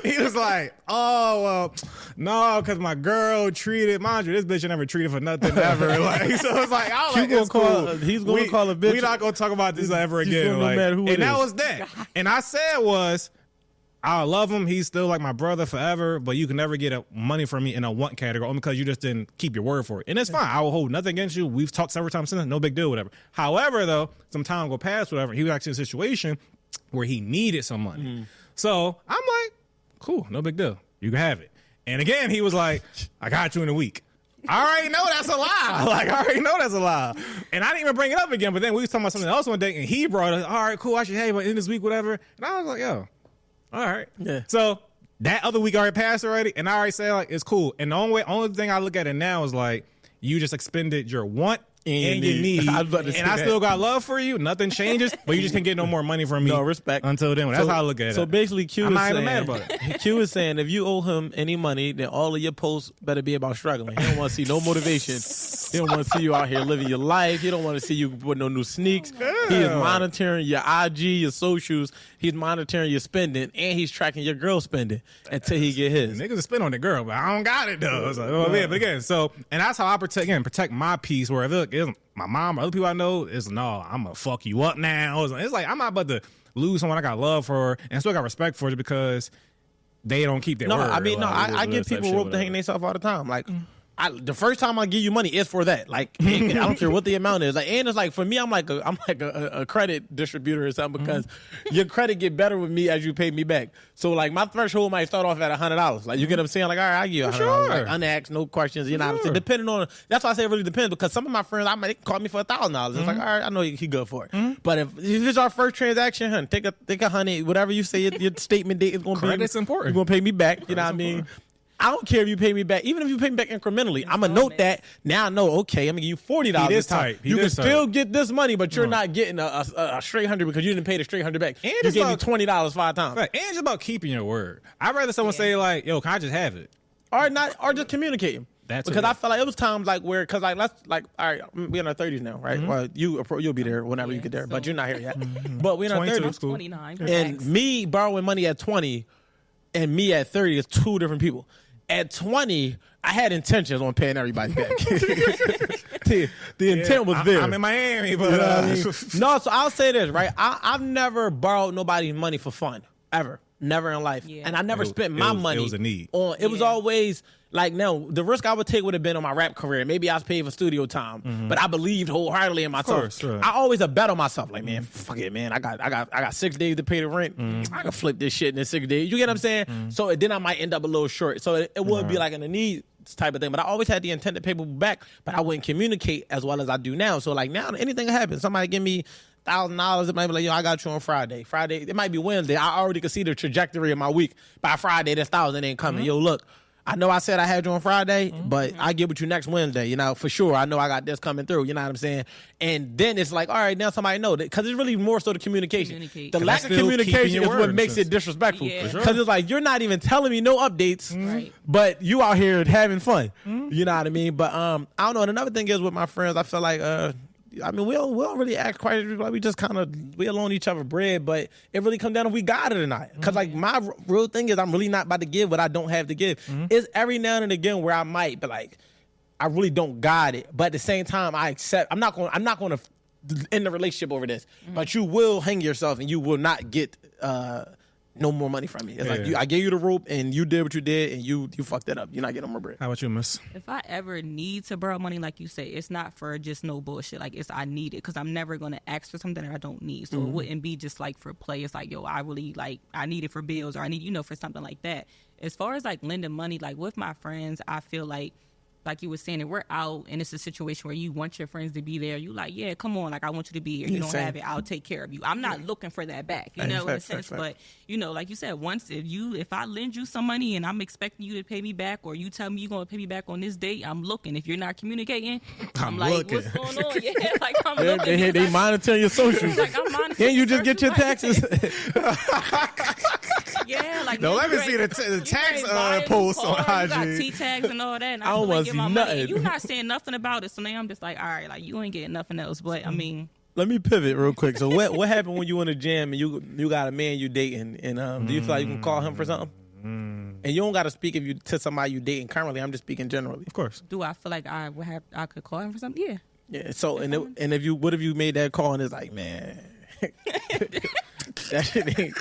He was like, oh, well, no, because my girl treated, mind you, this bitch never treated for nothing ever. Like, so it's like, I was like, it's cool. He's going to call a bitch. We're not going to talk about this ever again. Like, no matter who it that is. was that. And I said was, I love him. He's still like my brother forever, but you can never get money from me in a want category only because you just didn't keep your word for it. And it's fine. I will hold nothing against you. We've talked several times since. No big deal, whatever. However, though, some time go past, whatever, he was actually in a situation where he needed some money. Mm-hmm. So I'm like, cool, no big deal. You can have it. And again, he was like, I got you in a week. I already know that's a lie. Like, I already know that's a lie. And I didn't even bring it up again, but then we was talking about something else one day, and he brought it, all right, cool, I should have you in this week, whatever. And I was like, yo. All right. Yeah. So that other week already passed already, and I already said like it's cool. And the only thing I look at it now is like you just expended your want and your need. I still got love for you. Nothing changes, but you just can't get no more money from me. No respect until then. That's how I look at it. So basically, I'm not even mad about it. Q is saying if you owe him any money, then all of your posts better be about struggling. He don't want to see no motivation. He don't want to see you out here living your life. He don't want to see you with no new sneaks. He is monitoring your IG, your socials. He's monitoring your spending, and he's tracking your girl spending until he get his. Niggas spend on the girl, but I don't got it though. It's like, oh, yeah, but again, and that's how I protect my peace. Where if it's my mom or other people I know, it's no, I'm gonna fuck you up now. It's like I'm not about to lose someone I got love for and still got respect for just because they don't keep their word. I give people rope to hang themselves all the time. Like. The first time I give you money is for that. Like, I don't care what the amount is. Like, and it's like for me, I'm like a credit distributor or something because your credit get better with me as you pay me back. So like my threshold might start off at $100. Like you get what I'm saying? Like, all right, I give you $100. Sure. Like, unasked, no questions. You know what I'm saying? Depending on that's why I say it really depends because some of my friends they call me for $1,000. It's like, all right, I know he good for it. But if it's our first transaction, hun, take a $100. Whatever you say, your statement date is gonna be. Credit's important. You're gonna pay me back. You know what I mean? I don't care if you pay me back. Even if you pay me back incrementally, I'm going to note that. Now I know, okay, I'm going to give you $40 this time. You can still get this money, but you're not getting a straight 100 because you didn't pay the straight 100 back. And you gave me $20 5 times. Right. And it's about keeping your word. I'd rather someone say like, yo, can I just have it? Or just communicating. Because I felt like it was times like where, because like, let's like, all right, we're in our 30s now, right? Well, you'll be there whenever you get there, but you're not here yet. But we're in our 30s. 29. And me borrowing money at 20 and me at 30 is two different people. At 20, I had intentions on paying everybody back. the intent was there. I'm in Miami, but you know what I mean? No, so I'll say this, right? I've never borrowed nobody's money for fun, ever. Never in life. Yeah. And I never spent my money. It was a need. It was always like, no, the risk I would take would have been on my rap career. Maybe I was paid for studio time, but I believed wholeheartedly in myself. Course, right. I always a bet on myself. Like, man, fuck it, man. I got 6 days to pay the rent. I can flip this shit in 6 days. You get what I'm saying? So then I might end up a little short. So it would be like in a need type of thing. But I always had the intent to pay people back, but I wouldn't communicate as well as I do now. So like now, anything happens, somebody give me $1,000, it might be like, yo, I got you on Friday. It might be Wednesday. I already can see the trajectory of my week. By Friday, this 1,000 ain't coming. Yo, look, I know I said I had you on Friday, but I get with you next Wednesday, you know, for sure. I know I got this coming through, you know what I'm saying? And then it's like, all right, now somebody know that, because it's really more so the communication. The lack of communication is what makes it disrespectful. Because it's like, you're not even telling me no updates, but you out here having fun. You know what I mean? But I don't know. And another thing is with my friends, I feel like, I mean, we don't really act quite like we just kind of, we loan each other bread, but it really comes down to we got it or not. Because, like, my real thing is I'm really not about to give what I don't have to give. It's every now and again where I might be like, I really don't got it. But at the same time, I accept, I'm not going to end the relationship over this. But you will hang yourself and you will not get no more money from me. It's like, I gave you the rope and you did what you did and you fucked it up. You're not getting no more bread. How about you, miss? If I ever need to borrow money, like you say, it's not for just no bullshit. Like, it's I need it because I'm never going to ask for something that I don't need. So it wouldn't be just like for play. It's like, yo, I really like, I need it for bills or I need, for something like that. As far as like lending money, like with my friends, I feel like you were saying, if we're out and it's a situation where you want your friends to be there, you like, yeah, come on, like I want you to be here. You don't have it, I'll take care of you. I'm not looking for that back, in a sense. But like you said, once if I lend you some money and I'm expecting you to pay me back, or you tell me you're gonna pay me back on this date, I'm looking. If you're not communicating, I'm like, looking. What's going on? Yeah, like I'm looking. They monitoring your socials. Like I'm monitoring. Can't you just get your taxes? Yeah, like no. Let me see the tax post on IG. You got T-tags and all that. And I don't want to see nothing. You're not saying nothing about it, so now I'm just like, all right, like you ain't getting nothing else. But I mean, let me pivot real quick. So what happened when you in the gym and you got a man you dating, and do you feel like you can call him for something? And you don't got to speak if you to somebody you dating currently. I'm just speaking generally. Of course. Do I feel like I could call him for something? Yeah. Yeah. So what if you made that call and it's like, man, that shit ain't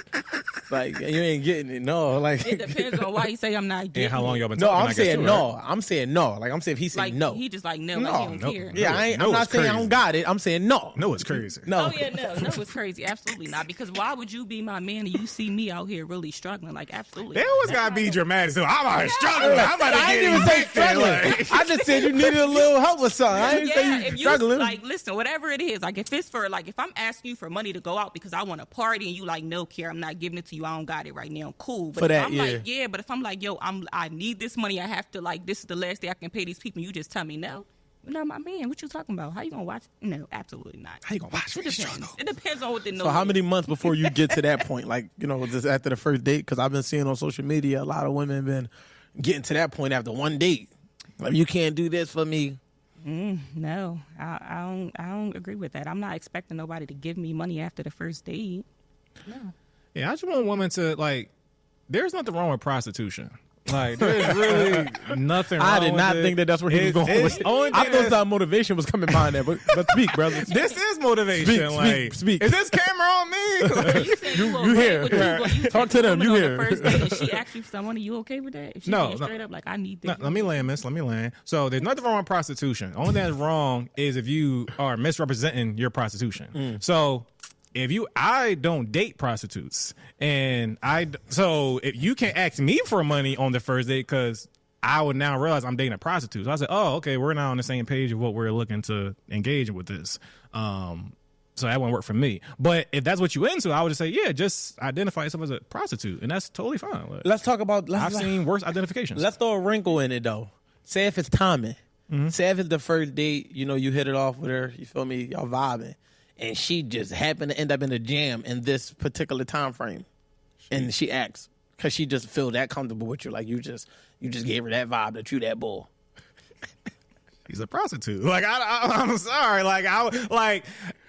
like you ain't getting it. No, like it depends on why he say I'm not getting. And how long y'all been no, talking? I'm saying no. Right? I'm saying no. Like I'm saying if he said like, no, he just like no, like he don't care. Yeah, I'm not saying I don't got it. I'm saying no. No, it's crazy. No. Oh yeah, no, it's crazy. Absolutely not. Because why would you be my man and you see me out here really struggling? Like absolutely. They always gotta be dramatic. So I'm out here struggling. I'm about to I get didn't even say struggling. I just said you needed a little help with something. I didn't say you struggling. Like listen, whatever it is, like if it's for like if I'm asking you for money to go out because I want to party and you like no care, I'm not giving it to you. I don't got it right now. Cool. But for that, I'm like, yeah, but if I'm like, yo, I need this money. I have to like this is the last day I can pay these people. You just tell me no. You're not my man. What you talking about? How you gonna watch? No, absolutely not. How you gonna watch? It depends. It depends on what they know. So how many months before you get to that point? Like, just after the first date? Because I've been seeing on social media a lot of women been getting to that point after one date. Like, you can't do this for me. No, I don't agree with that. I'm not expecting nobody to give me money after the first date. No. Yeah, I just want women to like. There's nothing wrong with prostitution. Like, there's really nothing wrong with it. I did not think that that's where he was going with it. I thought that motivation was coming behind that, but speak, brother. This is motivation. Speak. Is this camera on me? Like, you hear. Talk to them. You hear. The first date and she asked you for some money, you okay with that? If she straight up like, I need this. Let me land, miss. Let me land. So there's nothing wrong with prostitution. The only thing that's wrong is if you are misrepresenting your prostitution. So I don't date prostitutes, and so if you can't ask me for money on the first date, because I would now realize I'm dating a prostitute. So I said, oh, okay, we're now on the same page of what we're looking to engage with this. So that won't work for me. But if that's what you into, I would just say, yeah, just identify yourself as a prostitute, and that's totally fine. Like, let's talk about. I've seen worse identifications. Let's throw a wrinkle in it though. Say if it's timing. Say if it's the first date, you hit it off with her. You feel me? Y'all vibing. And she just happened to end up in a jam in this particular time frame, and she acts because she just feel that comfortable with you, like you just gave her that vibe that you that bull. He's a prostitute. Like I'm sorry. Like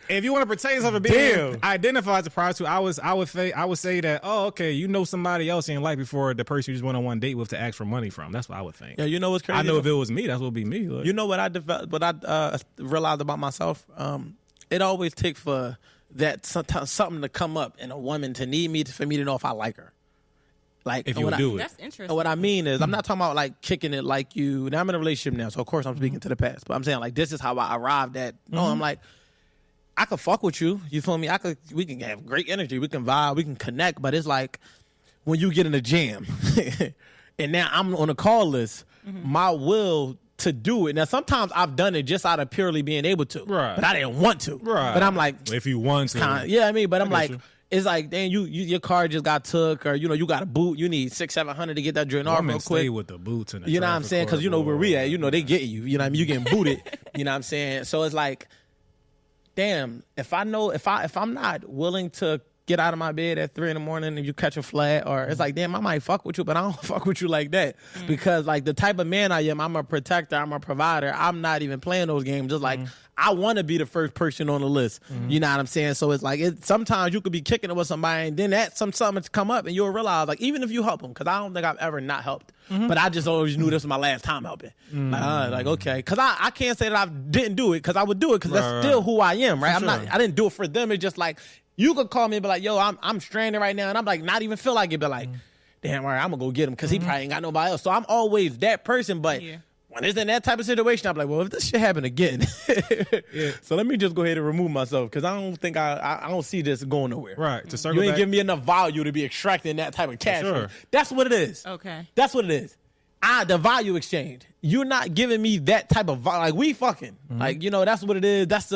if you want to portray yourself as being identified as a prostitute, I would say that, oh, okay, somebody else in life before the person you just went on one date with to ask for money from. That's what I would think. Yeah, you know what's crazy? I know if it was me, that's what would be me. Like. You know what I realized about myself. It always takes for that something to come up and a woman to need me for me to know if I like her. Like if you would do it. That's interesting. And what I mean is, I'm not talking about like kicking it like you. Now I'm in a relationship now, so of course I'm speaking to the past. But I'm saying like this is how I arrived at. No, I'm like, I could fuck with you. You feel me? We can have great energy. We can vibe. We can connect. But it's like when you get in a jam, and now I'm on a call list. My will to do it. Now, sometimes I've done it just out of purely being able to. Right. But I didn't want to. Right. But I'm like... If you want to. Yeah, I mean, but I'm like... It's like, damn, your car just got took, or you got a boot. You need $600-700 to get that joint off real quick. Stay with the boots and the you know what I'm saying? Because where we at, they get you. You know what I mean? You getting booted. You know what I'm saying? So it's like, damn, if I'm not willing to get out of my bed at 3 a.m. and you catch a flat, or it's like, damn, I might fuck with you, but I don't fuck with you like that. Because like the type of man I am, I'm a protector, I'm a provider. I'm not even playing those games. Just like I want to be the first person on the list. You know what I'm saying? So it's like sometimes you could be kicking it with somebody, and then something come up, and you'll realize, like, even if you help them, because I don't think I've ever not helped, but I just always knew this was my last time helping. Like okay, because I can't say that I didn't do it, because I would do it because that's still who I am, right? I didn't do it for them. It's just like you could call me and be like, yo, I'm stranded right now, and I'm like not even feel like it, but like, damn, all right, I'm gonna go get him because he probably ain't got nobody else. So I'm always that person, but. Yeah. When it's in that type of situation, I'm like, well, if this shit happen again, so let me just go ahead and remove myself, because I don't think I don't see this going nowhere. Right. To circle you ain't back, giving me enough value to be extracting that type of cash. Sure. That's what it is. Okay. That's what it is. The value exchange. You're not giving me that type of value. Like, we fucking. Like, you know, that's what it is. That's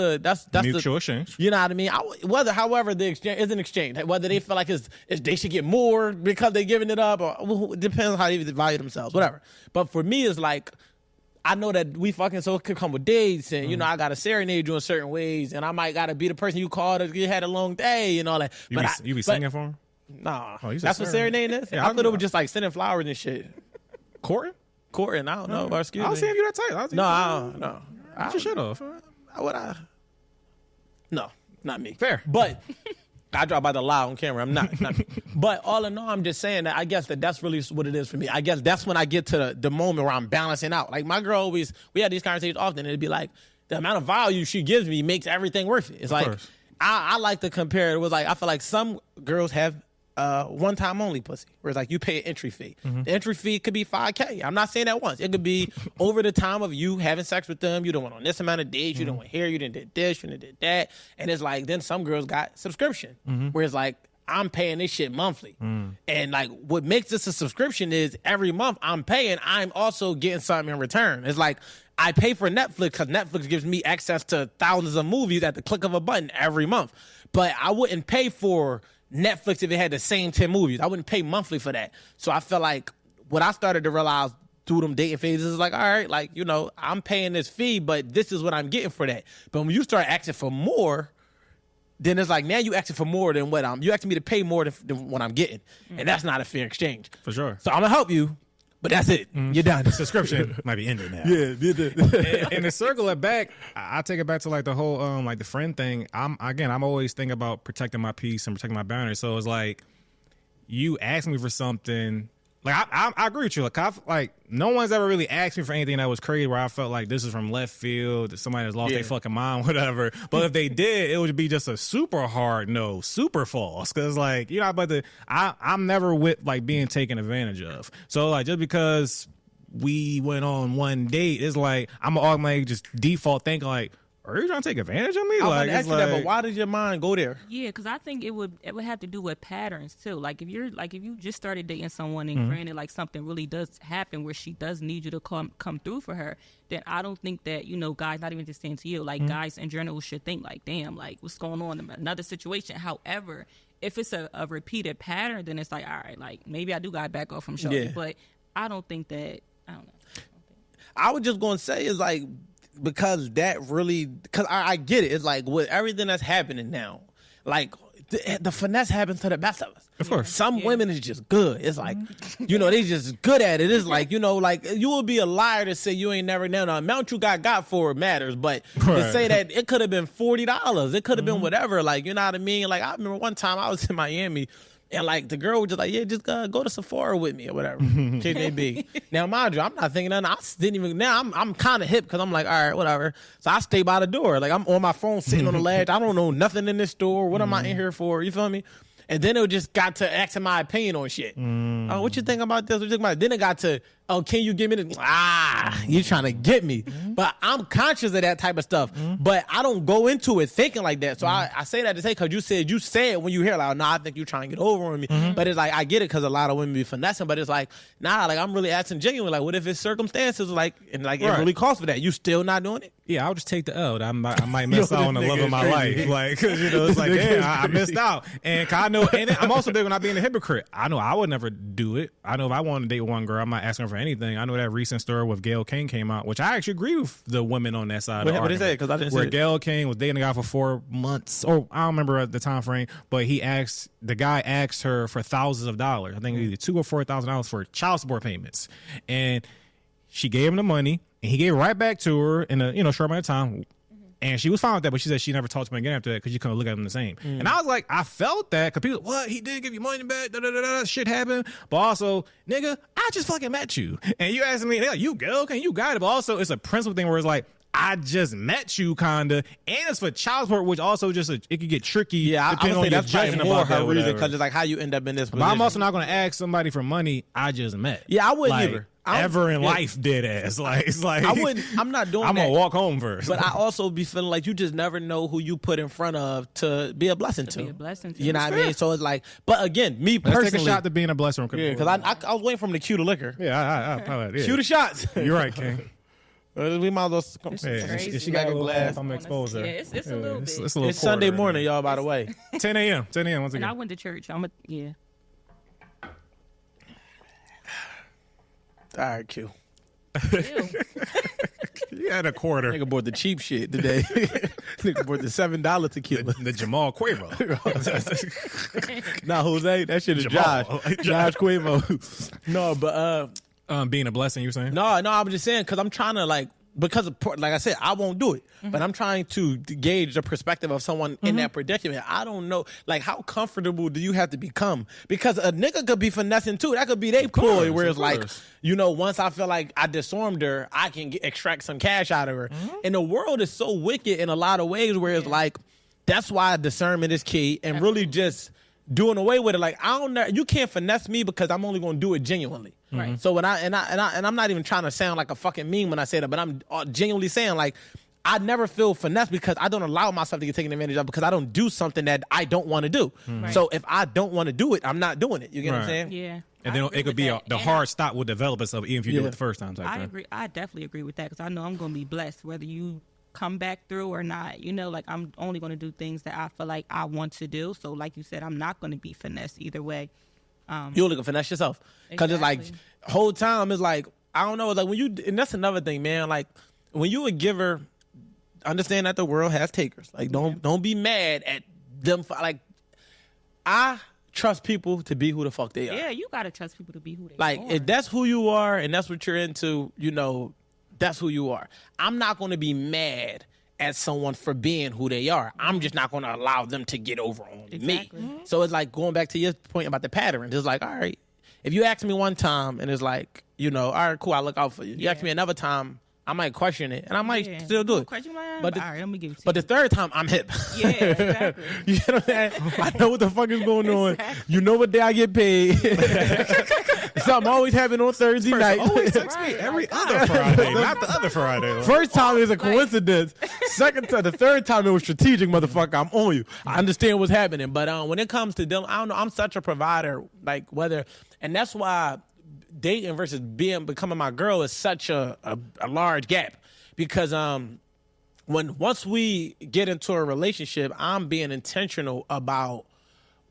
mutual exchange. You know what I mean? However, the exchange is an exchange. Whether they feel like they should get more because they're giving it up, or it depends on how they value themselves, whatever. But for me, it's like, I know that we fucking, so it could come with dates, and you know, I gotta serenade you in certain ways, and I might gotta be the person you called if you had a long day and all that. You be singing for him? Nah, that's what serenading is. Yeah, I thought it was just like sending flowers and shit. Courting? I don't know. Or excuse me. I was saying you that tight. No, I don't know. Get your shit off. No, not me. Fair, but. I drop by the lie on camera. I'm not. But all in all, I'm just saying that I guess that's really what it is for me. I guess that's when I get to the moment where I'm balancing out. Like, my girl always, we had these conversations often, and it'd be like, the amount of value she gives me makes everything worth it. It's like, I like to compare it with, like, I feel like some girls have one-time only pussy, where it's like you pay an entry fee. The entry fee could be $5K. I'm not saying that once. It could be over the time of you having sex with them. You don't went on this amount of days. You don't went here. You didn't did this. You didn't did that. And it's like, then some girls got subscription, where it's like, I'm paying this shit monthly. And like, what makes this a subscription is every month I'm paying, I'm also getting something in return. It's like, I pay for Netflix because Netflix gives me access to thousands of movies at the click of a button every month. But I wouldn't pay for Netflix if it had the same 10 movies. I wouldn't pay monthly for that. So I feel like what I started to realize through them dating phases is like, all right, like, you know, I'm paying this fee, but this is what I'm getting for that. But when you start asking for more, then it's like, now you asking for more than what you asking me to pay more than what I'm getting. And that's not a fair exchange. For sure. So I'm going to help you, but that's it. You're done. The subscription might be ending now. Yeah. And to circle it back, I take it back to like the whole like the friend thing. I'm always thinking about protecting my peace and protecting my boundaries. So it's like, you ask me for something. Like, I agree with you. Like no one's ever really asked me for anything that was crazy where I felt like this is from left field, somebody that's lost their fucking mind, whatever. But if they did, it would be just a super hard no, super false. Because, like, you know, I'm never with, like, being taken advantage of. So, like, just because we went on one date, it's like, I'm automatically just default thinking, like, are you trying to take advantage of me? I was ask you that, but why does your mind go there? Yeah, because I think it would have to do with patterns too. Like, if you just started dating someone and granted, like, something really does happen where she does need you to come through for her, then I don't think that, you know, guys, not even just saying to you, like, guys in general should think like, damn, like, what's going on in another situation. However, if it's a repeated pattern, then it's like, all right, like, maybe I do got to back off from shorty. Yeah. But I don't think that. I don't know. I was just gonna say is like, because I get it. It's like with everything that's happening now, like the finesse happens to the best of us. Of course. Some women is just good. It's like, you know, they just good at it. It's like, you know, like, you will be a liar to say you ain't never known. The amount you got for it matters, but to say that it could have been $40, it could have been whatever. Like, you know what I mean? Like, I remember one time I was in Miami, and like the girl was just like, yeah, just go to Sephora with me or whatever. Case may be. Now, mind you, I'm not thinking nothing. I didn't even. Now I'm kind of hip because I'm like, all right, whatever. So I stay by the door. Like, I'm on my phone sitting on the ledge. I don't know nothing in this store. What am I in here for? You feel me? And then it just got to asking my opinion on shit. Oh, what you think about this? What you think about it? Then it got to, oh, can you give me this? You trying to get me. But I'm conscious of that type of stuff. But I don't go into it thinking like that. So I say that to say, because you say it when you hear it, like, nah, I think you trying to get over on me. But it's like, I get it because a lot of women be finessing. But it's like, nah, like, I'm really asking genuine. Like, what if it's circumstances, like, and like, it really costs for that? You still not doing it? Yeah, I'll just take the L. I might miss out on the love of my life. Like, because, you know, it's like, damn, I missed out. And I know, and I'm also big on not being a hypocrite. I know I would never do it. I know if I want to date one girl, I'm not asking her for anything. I know that recent story with Gayle King came out, which I actually agree the women on that side. What did he say? Because I didn't see where it. Gail King was dating a guy for 4 months, or I don't remember the time frame, but the guy asked her for thousands of dollars. I think either $2,000 or $4,000 for child support payments, and she gave him the money, and he gave it right back to her in a short amount of time. And she was fine with that, but she said she never talked to him again after that because you couldn't look at him the same. And I was like, I felt that because people, what? He did give you money back, shit happened. But also, nigga, I just fucking met you. And you asking me, like, you go, okay, you got it. But also, it's a principle thing where it's like, I just met you, kinda, and it's for child support, which also it could get tricky. Yeah, depending I on would your say that's probably judgment more about her that, reason whatever. because it's like how you end up in this position. But I'm also not going to ask somebody for money I just met. Yeah, I wouldn't like, either. Ever in life, dead ass. Like it's like I wouldn't. I'm not doing I'm that. gonna walk home first. But I also be feeling like you just never know who you put in front of to be a blessing to. Be a blessing to. You know what I mean? So it's like, but again, me Let's personally, take a shot to being a blessing. yeah, because I was waiting for him to cue the liquor. Yeah, I probably Cue the shots. You're right, King. We might as well come. crazy. She got a glass. I'm Wanna exposed see- her. yeah, it's a little bit. It's a little It's Sunday quarter, morning, y'all. By the way, 10 a.m. 10 a.m. Once And I again. went to church. Yeah. all right, Q. Ew. You had a quarter. Nigga bought the cheap shit today. Nigga bought the $7 tequila. The Jamal Quavo. Nah, Jose, that shit is Jamal. Josh Quavo. No, but Being a blessing, you were saying? No, I'm just saying because I'm trying to because of, like I said, I won't do it, but I'm trying to gauge the perspective of someone in that predicament. I don't know, like how comfortable do you have to become? Because a nigga could be finessing too. That could be their ploy, where it's like, once I feel like I disarmed her, I can extract some cash out of her. And the world is so wicked in a lot of ways, where it's like, that's why discernment is key, and really just doing away with it. Like I don't know, you can't finesse me because I'm only going to do it genuinely. Right. So when I'm not even trying to sound like a fucking meme when I say that, but I'm genuinely saying like I never feel finesse because I don't allow myself to get taken advantage of because I don't do something that I don't want to do. Right. So if I don't want to do it, I'm not doing it. You get what I'm Right. saying? Yeah. And then it could be the hard stop will develop itself even if you do it the first time. I agree. I definitely agree with that because I know I'm going to be blessed whether you come back through or not. Like I'm only going to do things that I feel like I want to do. So like you said, I'm not going to be finessed either way. You only can finesse yourself because it's like whole time it's like I don't know. It's like when you and that's another thing, man. Like when you a giver, understand that the world has takers. Like don't be mad at them. Like I trust people to be who the fuck they are. Yeah, you got to trust people to be who they Like are. if that's who you are and that's what you're into, that's who you are. I'm not going to be mad at someone for being who they are. I'm just not going to allow them to get over on Exactly. me. So it's like going back to your point about the patterns. It's like, all right, if you ask me one time and it's like, all right, cool, I look out for you. You ask me another time, I might question it and I might still do it. Question line, But all right, let me give it to But you. the third time, I'm hip. Yeah, exactly. You know what I'm saying? I know what the fuck is going on. Exactly. You know what day I get paid. Something always happen on Thursday night. Always text me every other Friday, not the other Friday. First time is a coincidence. Second time, the third time it was strategic, motherfucker. I'm on you. I understand what's happening. But when it comes to dealing, I don't know. I'm such a provider. Like and that's why dating versus becoming my girl is such a large gap. Because once we get into a relationship, I'm being intentional about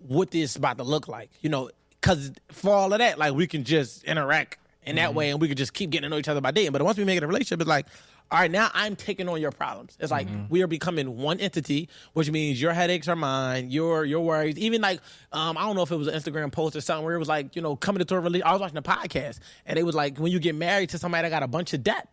what this is about to look like. Because for all of that, like we can just interact in that way and we can just keep getting to know each other by dating. But once we make it a relationship, it's like, all right, now I'm taking on your problems. It's like we are becoming one entity, which means your headaches are mine, your worries. Even like, I don't know if it was an Instagram post or something where it was like, coming into a relationship. I was watching a podcast and it was like, when you get married to somebody that got a bunch of debt,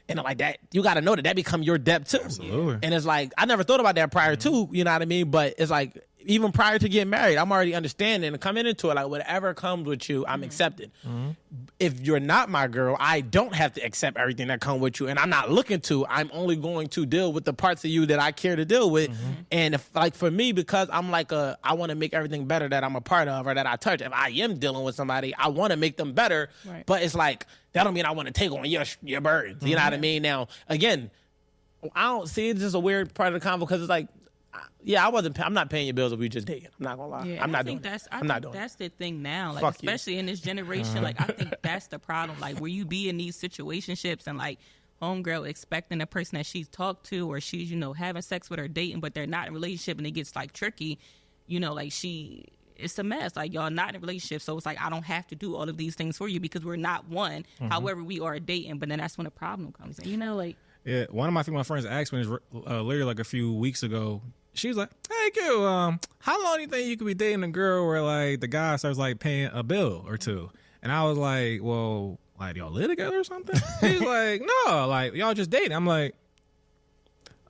and like that, you got to know that become your debt too. Absolutely. And it's like, I never thought about that prior to, you know what I mean? But it's like, even prior to getting married, I'm already understanding and coming into it, like whatever comes with you, I'm accepting. If you're not my girl, I don't have to accept everything that comes with you. And I'm not looking to, I'm only going to deal with the parts of you that I care to deal with. And if like for me, because I'm like I want to make everything better that I'm a part of or that I touch. If I am dealing with somebody, I want to make them better. Right. But it's like, that don't mean I want to take on your burdens. You know what I mean? Now, again, I don't see it's just a weird part of the convo because it's like, yeah, I'm not paying your bills if we just dating. I'm not gonna lie. Yeah, I'm not I doing think it. I I'm not think doing it. that's the thing now, like Fuck you. especially in this generation. Like I think that's the problem. Like where you be in these situationships and like homegirl expecting a person that she's talked to or she's having sex with or dating, but they're not in a relationship and it gets like tricky. Like it's a mess. Like y'all not in a relationship, so it's like I don't have to do all of these things for you because we're not one. However, we are dating, but then that's when a problem comes in. Like. Yeah, one of my female friends asked me this literally like a few weeks ago. She was like, "Hey, Q, how long do you think you could be dating a girl where like the guy starts like paying a bill or two?" And I was like, "Well, like y'all live together or something?" She's like, "No, like y'all just dating." I'm like,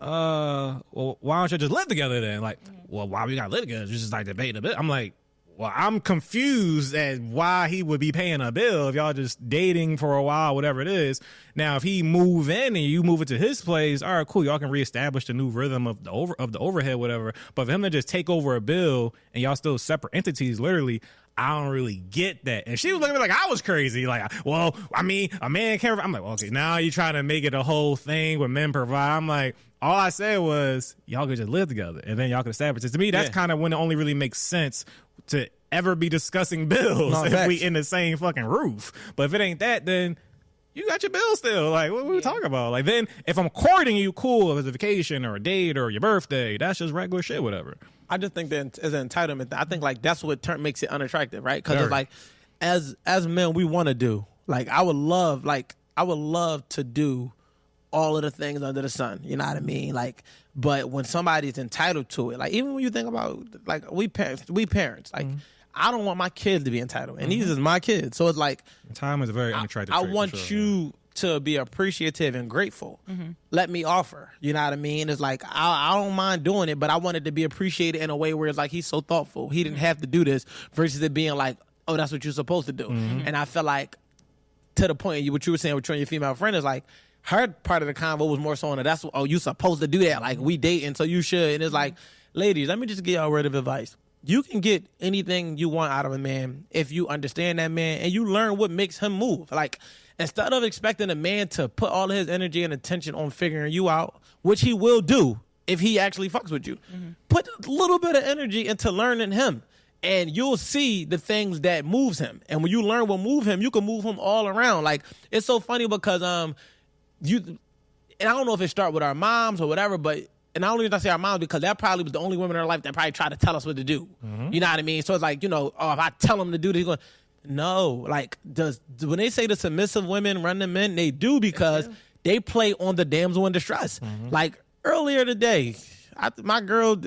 well, why don't you just live together then?" Like, well, why we gotta live together? It's just like debating a bit. I'm like, well, I'm confused at why he would be paying a bill if y'all just dating for a while, whatever it is. Now, if he move in and you move into his place, all right, cool. Y'all can reestablish the new rhythm of the overhead, whatever. But for him to just take over a bill and y'all still separate entities, literally, I don't really get that. And she was looking at me like I was crazy. Like, well, I mean, a man can't. I'm like, well, okay, now you're trying to make it a whole thing where men provide. I'm like, all I said was y'all could just live together and then y'all could establish it. To me, that's kind of when it only really makes sense to ever be discussing bills if we in the same fucking roof. But if it ain't that, then you got your bill still. Like, what we talking about? Like, then if I'm courting you, cool, if it's a vacation or a date or your birthday, that's just regular shit, whatever. I just think that as an entitlement, I think like that's what makes it unattractive, right? Because it's like, as men, we want to do. Like, I would love to do all of the things under the sun. You know what I mean? Like, but when somebody's entitled to it, like even when you think about like we parents, like I don't want my kids to be entitled, and these is my kids. So it's like time is a very unattractive. I want you to be appreciative and grateful. Let me offer. You know what I mean? It's like I don't mind doing it, but I want it to be appreciated in a way where it's like he's so thoughtful. He didn't have to do this versus it being like, oh, that's what you're supposed to do. And I feel like to the point what you were saying with your female friend is like. Her part of the convo was more so on that's you supposed to do that. Like we dating, so you should. And it's like, ladies, let me just give y'all a word of advice. You can get anything you want out of a man if you understand that man and you learn what makes him move. Like instead of expecting a man to put all of his energy and attention on figuring you out, which he will do if he actually fucks with you, put a little bit of energy into learning him. And you'll see the things that moves him. And when you learn what move him, you can move him all around. Like it's so funny because and I don't know if it started with our moms or whatever, but and I don't even say our moms because that probably was the only women in our life that probably tried to tell us what to do. You know what I mean? So it's like, you know, if I tell them to do this, he's going, no. Like, when they say the submissive women run the men, they do because they play on the damsel in distress. Like earlier today, my girl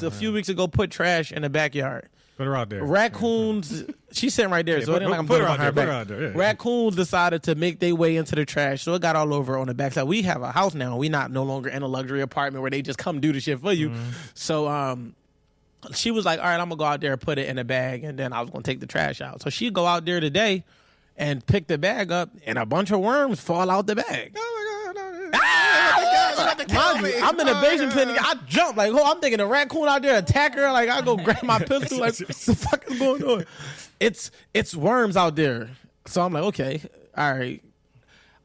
a few weeks ago put trash in the backyard. Put her out there. Raccoons, she's sitting right there, so it ain't like I'm putting her on her back. Raccoons decided to make their way into the trash, so it got all over on the backside. We have a house now. We not no longer in a luxury apartment where they just come do the shit for you. So she was like, all right, I'm going to go out there and put it in a bag, and then I was going to take the trash out. So she go out there today and pick the bag up, and a bunch of worms fall out the bag. Oh, my God. I'm in the basement pit. I jump like, I'm thinking a raccoon out there attack her. Like I go grab my pistol. Like what the fuck is going on? It's worms out there. So I'm like, okay, all right.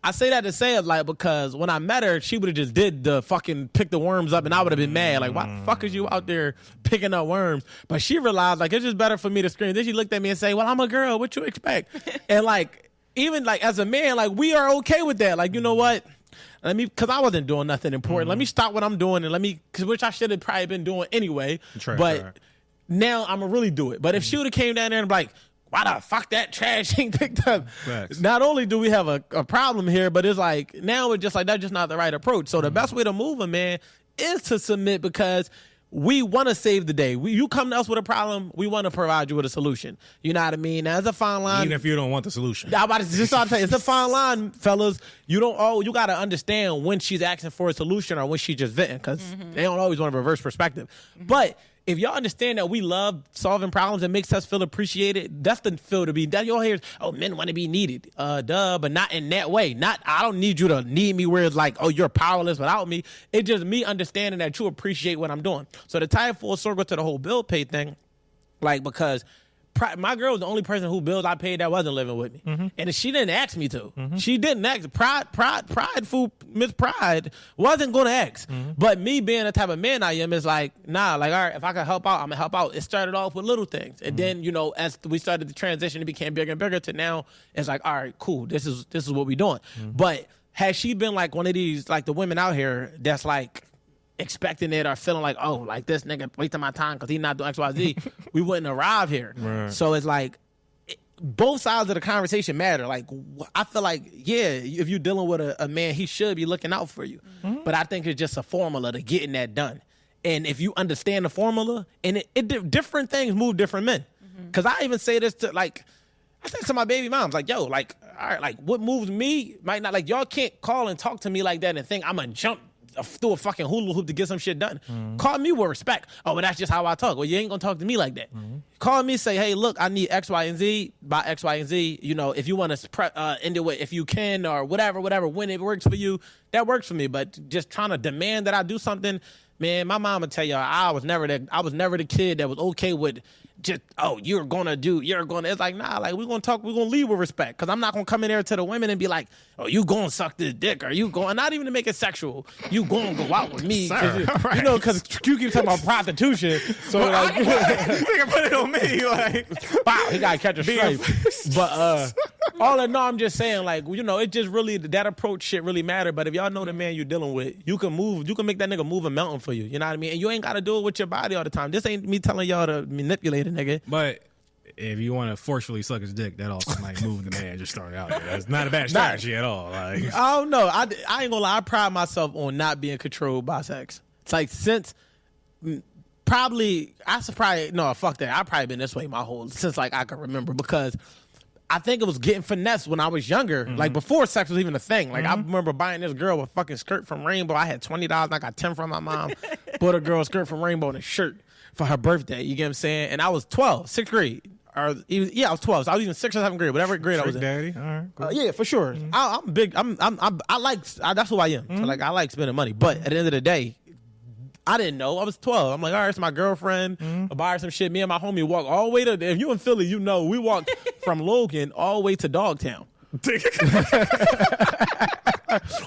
I say that to say it like because when I met her, she would have just did the fucking pick the worms up, and I would have been mad. Like, why the fuck is you out there picking up worms? But she realized like it's just better for me to scream. Then she looked at me and say, well, I'm a girl. What you expect? And like even like as a man, like we are okay with that. Like you know what? Because I wasn't doing nothing important. Let me stop what I'm doing and which I should have probably been doing anyway. Now I'm going to really do it. But if she would have came down there and be like, why the fuck that trash ain't picked up? Facts. Not only do we have a problem here, but it's like, now it's just like, that's just not the right approach. So the best way to move a man is to submit because we want to save the day. You come to us with a problem, we want to provide you with a solution. You know what I mean? Now, it's a fine line. Even if you don't want the solution. I'm about to just start saying, it's a fine line, fellas. You got to understand when she's asking for a solution or when she's just venting because they don't always want a reverse perspective. But if y'all understand that we love solving problems and makes us feel appreciated, that's the feel to be. That y'all hear, men want to be needed. But not in that way. I don't need you to need me where it's like, you're powerless without me. It's just me understanding that you appreciate what I'm doing. So to tie it full circle to the whole bill pay thing, like because my girl was the only person who bills I paid that wasn't living with me. And she didn't ask me to. She didn't ask. Prideful Miss Pride wasn't going to ask. But me being the type of man I am is like, nah, like, all right, if I can help out, I'm going to help out. It started off with little things. And then, as we started to transition, it became bigger and bigger to now it's like, all right, cool. This is what we're doing. But has she been like one of these, like the women out here that's like, expecting it or feeling like, like this nigga wasting my time because he's not doing X, Y, Z, we wouldn't arrive here. Right. So it's like, both sides of the conversation matter. Like, I feel like, yeah, if you're dealing with a man, he should be looking out for you. Mm-hmm. But I think it's just a formula to getting that done. And if you understand the formula, and different things move different men. Because I even say this to, like, I said to my baby moms, like, yo, like, all right, like, what moves me might not, like, y'all can't call and talk to me like that and think I'm going to jump through a fucking hula hoop to get some shit done. Mm-hmm. Call me with respect. Oh, but that's just how I talk. Well, you ain't gonna talk to me like that. Mm-hmm. Call me, say, hey, look, I need X, Y, and Z by X, Y, and Z. You know, if you want to end it with if you can or whatever, when it works for you, that works for me. But just trying to demand that I do something, man, my mom would tell y'all I was never the kid that was okay with just, oh, it's like, nah, like, we're gonna lead with respect. Cause I'm not gonna come in there to the women and be like, oh, you gonna suck this dick, or you going, not even to make it sexual, you gonna go out with me. Sir, right. You know, cause you keep talking about prostitution. So like, you can put it on me, like, wow, he gotta catch a stripe. But all in all, I'm just saying, like, you know, it just really, that approach shit really matter. But if y'all know the man you're dealing with, you can make that nigga move a mountain for you. You know what I mean? And you ain't gotta do it with your body all the time. This ain't me telling y'all to manipulate a nigga. But if you want to forcefully suck his dick, that also might move the man just starting out there. That's not a bad strategy at all. Like, I don't know. I ain't gonna lie. I pride myself on not being controlled by sex. It's like since fuck that. I've probably been this way since like I can remember, because I think it was getting finessed when I was younger, like before sex was even a thing. Like I remember buying this girl a fucking skirt from Rainbow. I had $20 and I got 10 from my mom. Bought a girl a skirt from Rainbow and a shirt for her birthday. You get what I'm saying? And I was 12, 6th grade. I was 12. So I was even 6th or 7th grade, whatever grade I was in. Daddy, all right, cool. Yeah, for sure. I'm big. That's who I am. So like, I like spending money. But at the end of the day, I didn't know. I was 12. I'm like, all right, it's my girlfriend. I'll buy her some shit. Me and my homie walk all the way if you in Philly, you know, we walked from Logan all the way to Dogtown.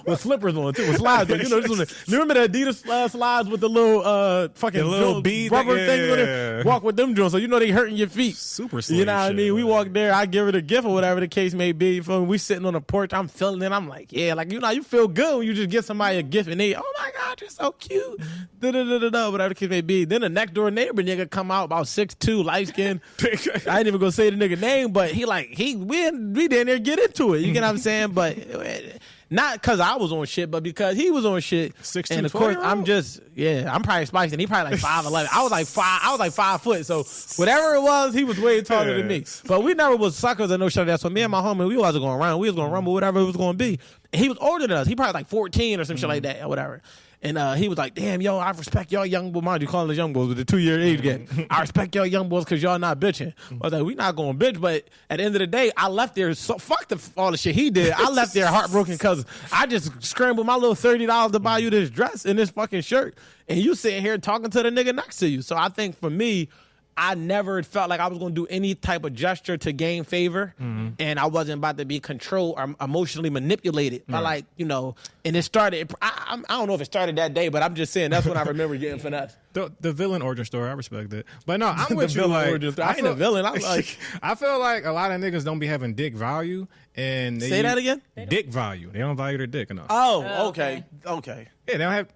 With slippers on too, with slides on. You know, remember the Adidas slides with the little fucking little bead rubber thing with it? Walk with them joints, so you know they hurting your feet. Super slave. You know what I mean? Shit, we walk there, I give her the gift or whatever the case may be. We sitting on the porch, I'm feeling it. I'm like, yeah, like, you know, you feel good when you just give somebody a gift and they, oh my God, you're so cute. Whatever the case may be. Then the next door neighbor nigga come out about 6'2", light skin. I ain't even gonna say the nigga name, but we didn't there get into it. You get what I'm saying? But not because I was on shit, but because he was on shit. 6'2", and of course, I'm probably spiced, and he probably like 5'11". I was like 5 foot. So whatever it was, he was way taller than me. But we never was suckers or no shit like that. So me and my homie, we wasn't going around. We was going to rumble, whatever it was going to be. And he was older than us. He probably like 14 or some shit like that or whatever. And he was like, damn, yo, I respect y'all young boys. Mind you, calling us young boys with the 2-year age gap. I respect y'all young boys because y'all not bitching. I was like, we not going to bitch. But at the end of the day, I left there, so fuck all the shit he did. I left there heartbroken because I just scrambled my little $30 to buy you this dress and this fucking shirt. And you sitting here talking to the nigga next to you. So I think for me, I never felt like I was going to do any type of gesture to gain favor, and I wasn't about to be controlled or emotionally manipulated by, like, you know, and it started, I don't know if it started that day, but I'm just saying that's when I remember getting finesse. The villain origin story, I respect it. But no, I'm with you. Like, I ain't a villain. I'm like, I feel like a lot of niggas don't be having dick value. And they say that again? Dick value. They don't value their dick enough. Oh, okay. Yeah, they don't have...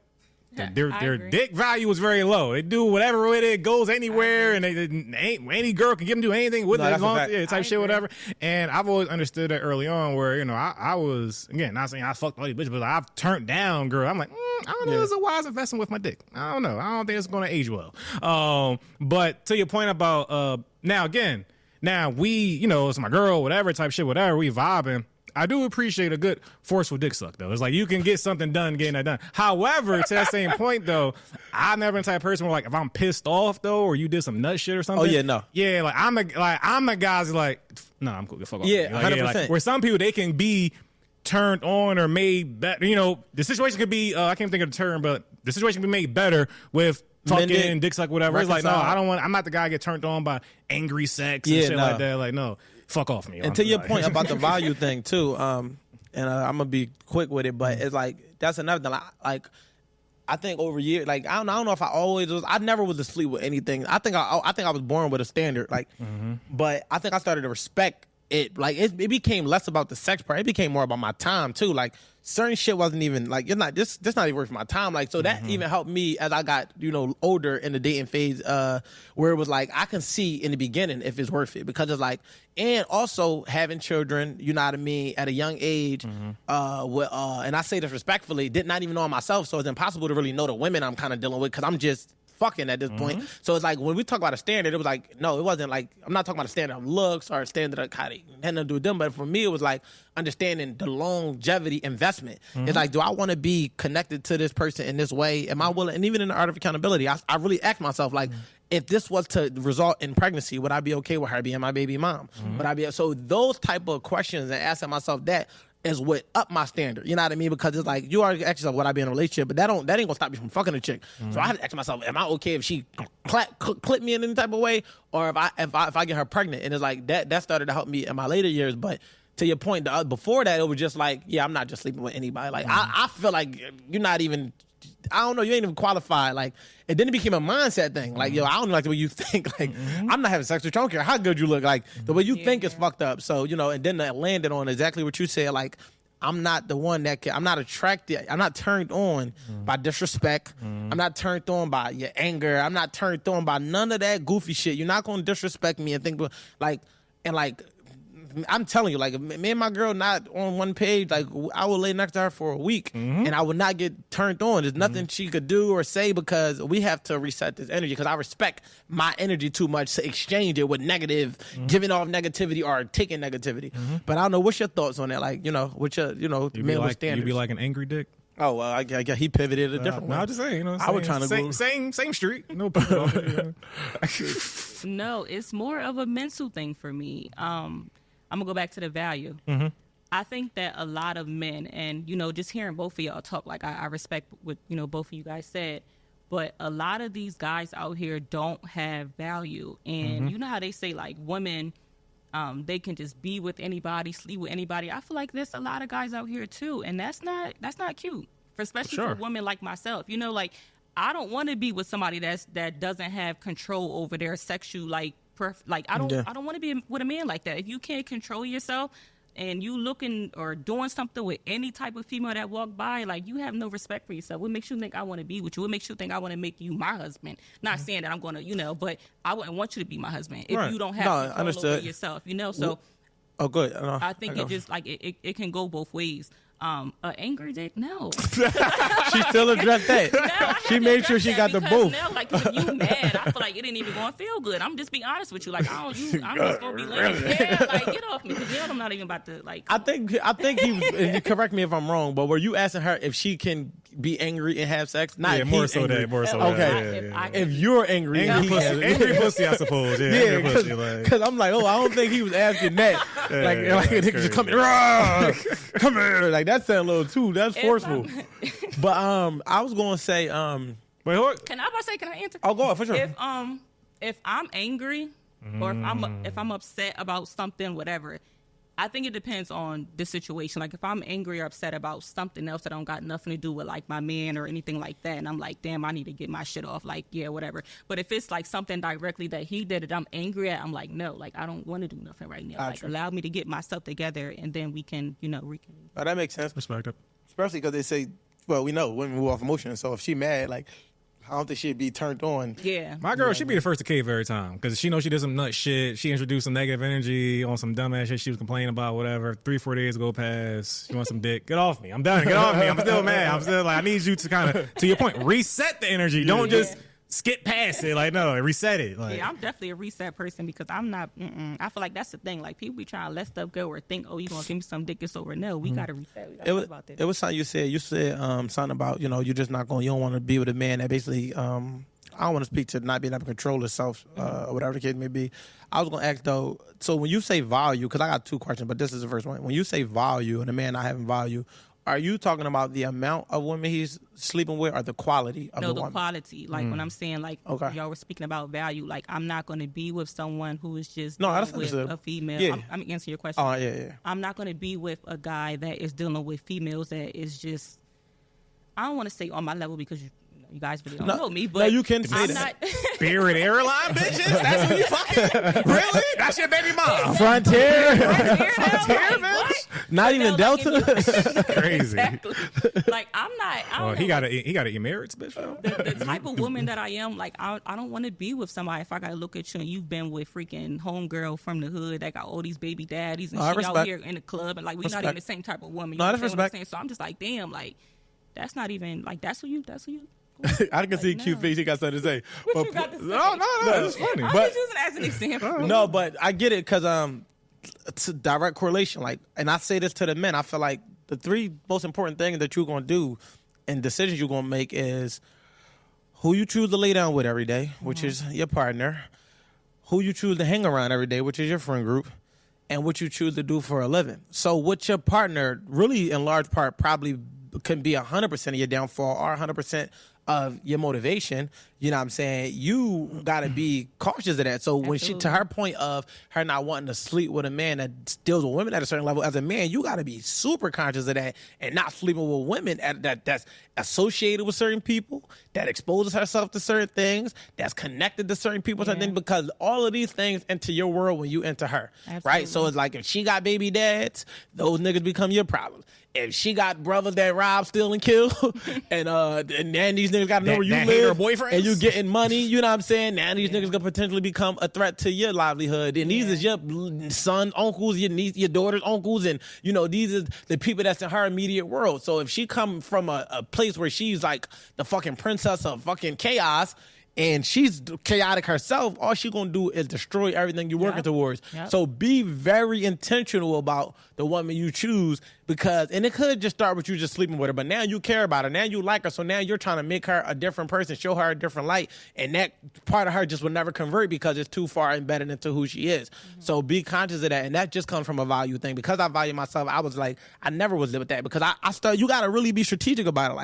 Their dick value is very low. They do whatever with it, goes anywhere, and any girl can get them to do anything with it, type shit, whatever. And I've always understood that early on, where, you know, I was, again, not saying I fucked all these bitches, but I've turned down girl. I'm like, I don't know if it's a wise investment with my dick. I don't know. I don't think it's going to age well. But to your point about now we, you know, it's my girl, whatever type shit, whatever, we vibing. I do appreciate a good forceful dick suck, though. It's like you can get something done getting that done. However, to that same point, though, I'm never the type of person where, like, if I'm pissed off, though, or you did some nut shit or something. Oh, yeah, no. Yeah, like, I'm the guy's like, no, I'm cool. Fuck off. Yeah, like, 100%. Like, where some people, they can be turned on or made better. You know, the situation could be, I can't think of the term, but the situation can be made better with fucking dick suck, whatever. It's like, no, I'm not the guy to get turned on by angry sex and shit like that. Like, no. Fuck off me. And to your point about the value thing too, and I'm gonna be quick with it, but it's like that's another thing. Like I think over years, like I don't know if I always was. I never was asleep with anything. I think I was born with a standard, like, but I think I started to respect it became less about the sex part. It became more about my time too. Like certain shit wasn't even like you're not this not even worth my time. Like so that even helped me as I got older in the dating phase, where it was like I can see in the beginning if it's worth it because it's like and also having children, you know what I mean, at a young age, and I say this respectfully, did not even know myself, so it's impossible to really know the women I'm kind of dealing with because I'm just fucking at this point. So it's like when we talk about a standard, it was like no, it wasn't like I'm not talking about a standard of looks or a standard of how they had to do with them, but for me it was like understanding the longevity investment. It's like, do I want to be connected to this person in this way? Am I willing? And even in the art of accountability, I really asked myself like, if this was to result in pregnancy, would I be okay with her being my baby mom? Would I be so those type of questions and asking myself that is what up my standard. You know what I mean? Because it's like you already ask yourself, would I be in a relationship? But that ain't gonna stop me from fucking a chick. So I had to ask myself, am I okay if she clip me in any type of way, or if I get her pregnant? And it's like that started to help me in my later years. But to your point, before that, it was just like, yeah, I'm not just sleeping with anybody. Like I feel like you're not even. I don't know, you ain't even qualified. Like, and then it became a mindset thing. Like, yo, I don't like the way you think. Like, I'm not having sex with you. I don't care how good you look. Like, the way you think is fucked up. So, and then that landed on exactly what you said. Like, I'm not the one that I'm not attracted. I'm not turned on by disrespect. I'm not turned on by your anger. I'm not turned on by none of that goofy shit. You're not going to disrespect me and think, I'm telling you, like, me and my girl not on one page, like, I will lay next to her for a week, and I would not get turned on. There's nothing she could do or say because we have to reset this energy because I respect my energy too much to exchange it with negative, giving off negativity or taking negativity. But I don't know, what's your thoughts on that? Like, what's your, men with standards? You be like an angry dick? Oh, well, I guess he pivoted a different way. No, I'm just saying, I was trying to go. Same street. No problem. No, it's more of a mental thing for me. I'm going to go back to the value. I think that a lot of men, and, just hearing both of y'all talk, like, I respect what, both of you guys said, but a lot of these guys out here don't have value. And you know how they say, like, women, they can just be with anybody, sleep with anybody. I feel like there's a lot of guys out here, too, and that's not cute, especially for women like myself. Like, I don't want to be with somebody that doesn't have control over their sexual, I don't want to be with a man like that. If you can't control yourself and you looking or doing something with any type of female that walk by, like, you have no respect for yourself. What makes you think I want to be with you? What makes you think I want to make you my husband? Not saying that I'm going to, but I wouldn't want you to be my husband if you don't have control over yourself, So, oh, good. I think it just like it can go both ways. An angry dick? No. She still addressed that. No, she made sure she got the both. Now, like, if you mad, I feel like it ain't even going to feel good. I'm just be honest with you. Like, I'm just going to be like, like, get off me. Because I'm not even about to, like. I think he, correct me if I'm wrong, but were you asking her if she can be angry and have sex? Not more so angry. that, more so okay. that. If you're angry. Angry pussy, I suppose. Yeah, because I'm like, I don't think he was asking that. Like, nigga just come here. Come here. Like, that sounds a little too, that's forceful. But I was going to say, wait, hold. Can I answer? Oh, go ahead, for sure. If I'm angry or if I'm upset about something, whatever, I think it depends on the situation. Like, if I'm angry or upset about something else that don't got nothing to do with, like, my man or anything like that, and I'm like, damn, I need to get my shit off, like, yeah, whatever. But if it's, like, something directly that he did that I'm angry at, I'm like, no, like, I don't want to do nothing right now. Like, allow me to get myself together, and then we can, reconvene. Oh, that makes sense. Respect it. Especially because they say, well, we know women move off emotion, so if she mad, like, I don't think she'd be turned on. Yeah. My girl, she'd be the first to cave every time because she knows she did some nut shit. She introduced some negative energy on some dumbass shit she was complaining about, whatever. 3-4 days go past. She wants some dick. Get off me. I'm done. Get off me. I'm still mad. I'm still like, I need you to kind of, to your point, reset the energy. Don't just skip past it. Like, no, reset it. Like, yeah, I'm definitely a reset person because I'm not, I feel like that's the thing. Like, people be trying to let stuff go or think, oh, you going to give me some dick, it's over. No, we got to reset. It was something you said something about, you're just not going, you don't want to be with a man that basically, I don't want to speak to not being able to control herself or whatever the case may be. I was going to ask, though, so when you say value, because I got two questions, but this is the first one. When you say value and a man not having value, are you talking about the amount of women he's sleeping with or the quality of the woman? No, the quality. Like, when I'm saying, like, y'all were speaking about value, like, I'm not going to be with someone who is just with a female. Yeah. I'm answering your question. Oh, yeah. I'm not going to be with a guy that is dealing with females that is just, I don't want to say on my level because You guys really don't know me, but no, you can say I'm that. not. Spirit Airline bitches. That's who you fucking. Really? That's your baby mom. Frontier. Frontier, bitch. Not even like, Delta. Crazy. Exactly. Like I'm not. I don't Oh, know, he got Emirates, bitch. the type of woman that I am. Like I don't want to be with somebody if I gotta look at you and you've been with freaking homegirl from the hood that got all these baby daddies and shit out here in the club, and like we're not even the same type of woman. You No, know that's what I'm respect. saying? So I'm just like, damn, like that's not even like that's who you. I can see cute face. He got something to say. What you got to say? No, it's funny. I'm But- just using it as an example. No, but I get it because it's a direct correlation. Like, and I say this to the men. I feel like the three most important things that you're gonna do and decisions you're gonna make is who you choose to lay down with every day, which is your partner, who you choose to hang around every day, which is your friend group, and what you choose to do for a living. So, with your partner, really in large part, probably can be 100% of your downfall or 100% of your motivation. You know what I'm saying? You got to be cautious of that. So when she, to her point of her not wanting to sleep with a man that deals with women at a certain level, as a man, you got to be super conscious of that and not sleeping with women that's associated with certain people, that exposes herself to certain things, that's connected to certain people, something, because all of these things enter your world when you enter her. Absolutely. Right? So it's like if she got baby dads, those niggas become your problem. If she got brothers that rob, steal, and kill, and then these niggas got to know where you that hate her live, boyfriends? and you getting money, you know what I'm saying? Now these niggas gonna potentially become a threat to your livelihood. And these is your son, uncles, your niece, your daughter's uncles, and you know these is the people that's in her immediate world. So if she come from a place where she's like the fucking princess of fucking chaos, and she's chaotic herself, all she gonna do is destroy everything you're working towards. Yep. So be very intentional about the woman you choose, because, and it could just start with you just sleeping with her, but now you care about her, now you like her, so now you're trying to make her a different person, show her a different light, and that part of her just will never convert because it's too far embedded into who she is. So be conscious of that, and that just comes from a value thing. Because I value myself, I was like, I never was with that, because I start, you gotta really be strategic about it.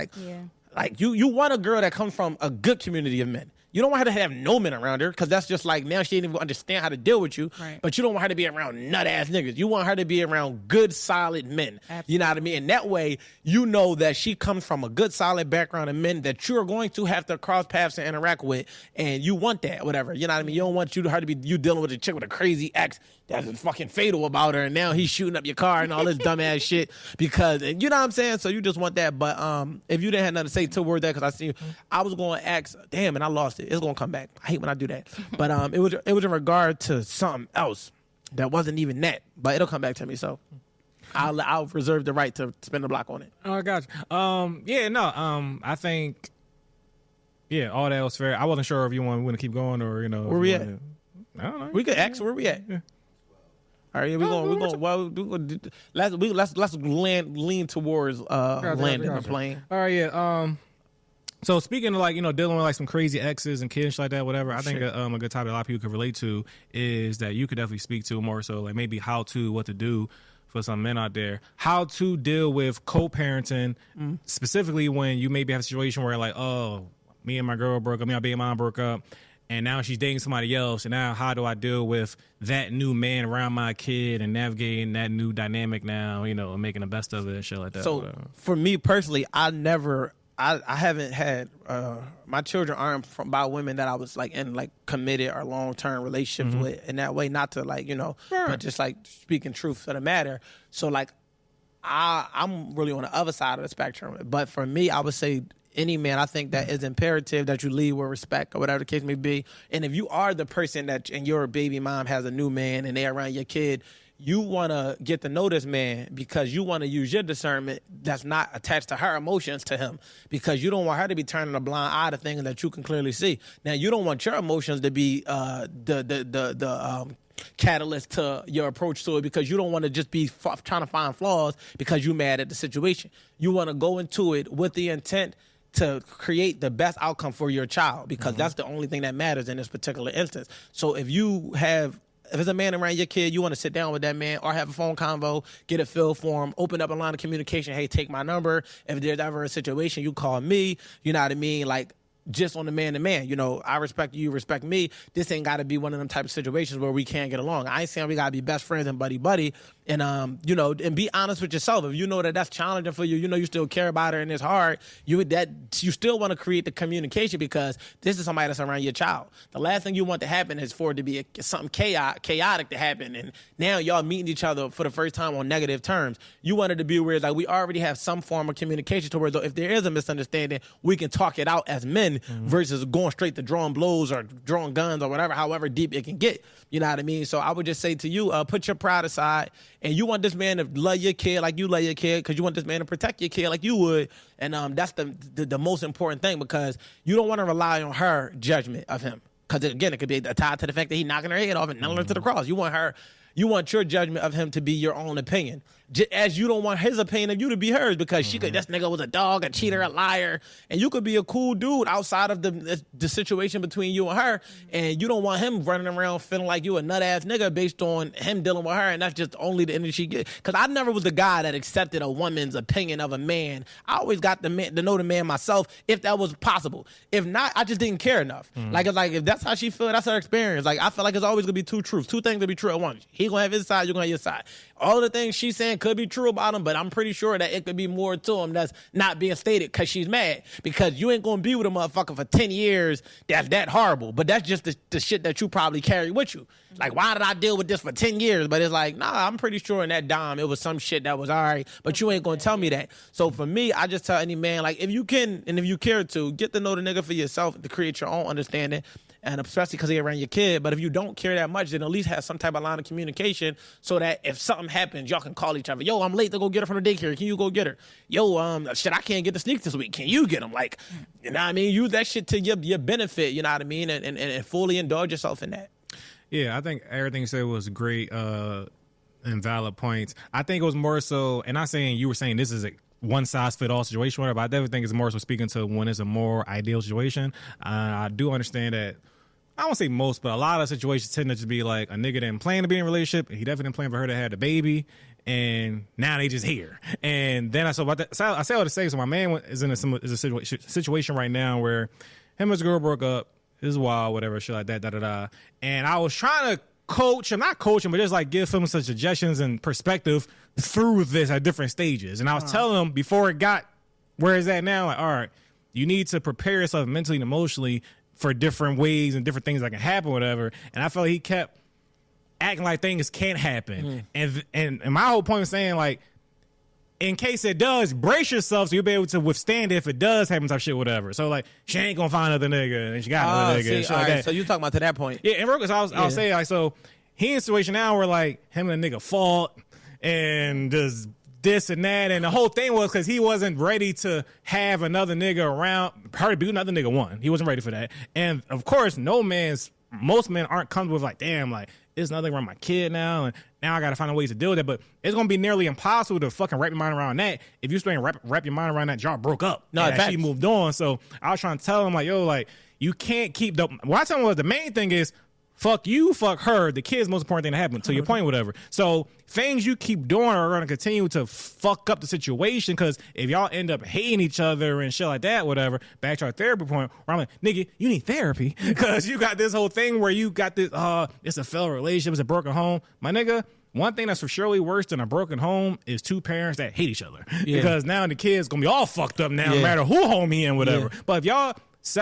Like you want a girl that comes from a good community of men. You don't want her to have no men around her, because that's just like, now she ain't even understand how to deal with you. Right. But you don't want her to be around nut-ass niggas. You want her to be around good, solid men. Absolutely. You know what I mean? And that way, you know that she comes from a good, solid background of men that you're going to have to cross paths and interact with, and you want that, whatever. You know what I mean? You don't want her to be you dealing with a chick with a crazy ex that's fucking fatal about her, and now he's shooting up your car and all this dumbass shit because, and you know what I'm saying? So you just want that. But if you didn't have nothing to say toward that, because I see you, I was going to ask, damn, and I lost it. It's going to come back. I hate when I do that. But it was in regard to something else that wasn't even that, but it'll come back to me. So I'll reserve the right to spin the block on it. Oh, I got you. I think, all that was fair. I wasn't sure if you want to keep going or, Where we at? I don't know. We could ask where we at. Yeah. All right, we're going. Well, let's lean towards landing the plane. All right, yeah. So speaking of like, dealing with like some crazy exes and kids and shit like that, whatever, I think a good topic a lot of people could relate to is that you could definitely speak to more so like maybe what to do for some men out there, how to deal with co-parenting, specifically when you maybe have a situation where like, oh, me and my girl broke up, me and my baby mom broke up, and now she's dating somebody else, and now how do I deal with that new man around my kid and navigating that new dynamic now, and making the best of it and shit like that. So for me personally, I haven't had my children aren't by women that I was like in like committed or long-term relationships with in that way, not to like but just like speaking truth to the matter. So like I'm really on the other side of the spectrum, but for me I would say any man, I think that is imperative that you lead with respect or whatever the case may be. And if you are the person that and your baby mom has a new man and they're around your kid, you want to get to know this man because you want to use your discernment that's not attached to her emotions to him, because you don't want her to be turning a blind eye to things that you can clearly see. Now, you don't want your emotions to be the catalyst to your approach to it, because you don't want to just be trying to find flaws because you're mad at the situation. You want to go into it with the intent to create the best outcome for your child, because that's the only thing that matters in this particular instance. So if there's a man around your kid, you want to sit down with that man or have a phone convo, get a feel for him, open up a line of communication. Hey, take my number. If there's ever a situation, you call me. You know what I mean? Like, just on the man to man. You know, I respect you, you respect me. This ain't got to be one of them type of situations where we can't get along. I ain't saying we got to be best friends and buddy. And, you know, and be honest with yourself. If you know that that's challenging for you, you know you still care about her and it's hard, you still want to create the communication because this is somebody that's around your child. The last thing you want to happen is for it to be something chaotic to happen. And now y'all meeting each other for the first time on negative terms. You want it to be where it's like we already have some form of communication to where if there is a misunderstanding, we can talk it out as men versus going straight to drawing blows or drawing guns or whatever, however deep it can get. You know what I mean? So I would just say to you, put your pride aside, and you want this man to love your kid like you love your kid because you want this man to protect your kid like you would. And that's the most important thing because you don't want to rely on her judgment of him. Because, again, it could be tied to the fact that he's knocking her head off and nailing her to the cross. You want your judgment of him to be your own opinion. As you don't want his opinion of you to be hers because this nigga was a dog, a cheater, a liar. And you could be a cool dude outside of the situation between you and her. And you don't want him running around feeling like you a nut-ass nigga based on him dealing with her. And that's just only the energy she gets. Because I never was the guy that accepted a woman's opinion of a man. I always got to know the man myself if that was possible. If not, I just didn't care enough. If that's how she feel, that's her experience. Like, I feel like it's always going to be two truths. Two things to be true at once. He going to have his side, you're going to have your side. All the things she's saying could be true about him, but I'm pretty sure that it could be more to him that's not being stated because she's mad. Because you ain't going to be with a motherfucker for 10 years that's that horrible. But that's just the shit that you probably carry with you. Like, why did I deal with this for 10 years? But it's like, nah, I'm pretty sure in that dime it was some shit that was all right, but you ain't going to tell me that. So for me, I just tell any man, like, if you can and if you care to, get to know the nigga for yourself to create your own understanding. And especially because they're around your kid. But if you don't care that much, then at least have some type of line of communication so that if something happens, y'all can call each other. Yo, I'm late to go get her from the daycare. Can you go get her? Yo, shit, I can't get the sneakers this week. Can you get them? Like, you know what I mean? Use that shit to your benefit, you know what I mean? And fully indulge yourself in that. Yeah, I think everything you said was great and valid points. I think it was more so, and not saying you were saying this is a one-size-fit-all situation, but I definitely think it's more so speaking to when it's a more ideal situation. I do understand that I won't say most, but a lot of situations tend to just be like a nigga didn't plan to be in a relationship. He definitely didn't plan for her to have a baby, and now they just here. And then I say all to say, so my man is in a situation right now where him and his girl broke up. This is wild, whatever, shit like that, And I was trying to not coach him, but just like give him some suggestions and perspective through this at different stages. And I was telling him before it got where it's at now, like, all right, you need to prepare yourself mentally and emotionally for different ways and different things that can happen, whatever. And I felt like he kept acting like things can't happen. And my whole point was saying, like, in case it does, brace yourself so you'll be able to withstand it if it does happen, type shit, whatever. So, like, she ain't gonna find another nigga, and she got another nigga. And shit like that. So you talking about to that point? Yeah, and real, so I'll say, like, so he in a situation now where, like, him and a nigga fought and just this and that, and the whole thing was because he wasn't ready to have another nigga around. Her to be another nigga one. He wasn't ready for that. And of course, most men aren't comfortable with, like, damn, like, there's nothing around my kid now, and now I got to find a ways to deal with it. But it's going to be nearly impossible to fucking wrap your mind around that if you still ain't wrap your mind around that y'all broke up. No, and she moved on. So I was trying to tell him, like, yo, like, you can't keep what I tell him was the main thing is, fuck you, fuck her. The kid's the most important thing to happen, to your point, whatever. So things you keep doing are going to continue to fuck up the situation, because if y'all end up hating each other and shit like that, whatever, back to our therapy point, where I'm like, nigga, you need therapy because you got this whole thing where you got this, it's a failed relationship, it's a broken home. My nigga, one thing that's for surely worse than a broken home is two parents that hate each other. Yeah. Because now the kid's going to be all fucked up now, no matter who home he in, whatever. Yeah. But if y'all... So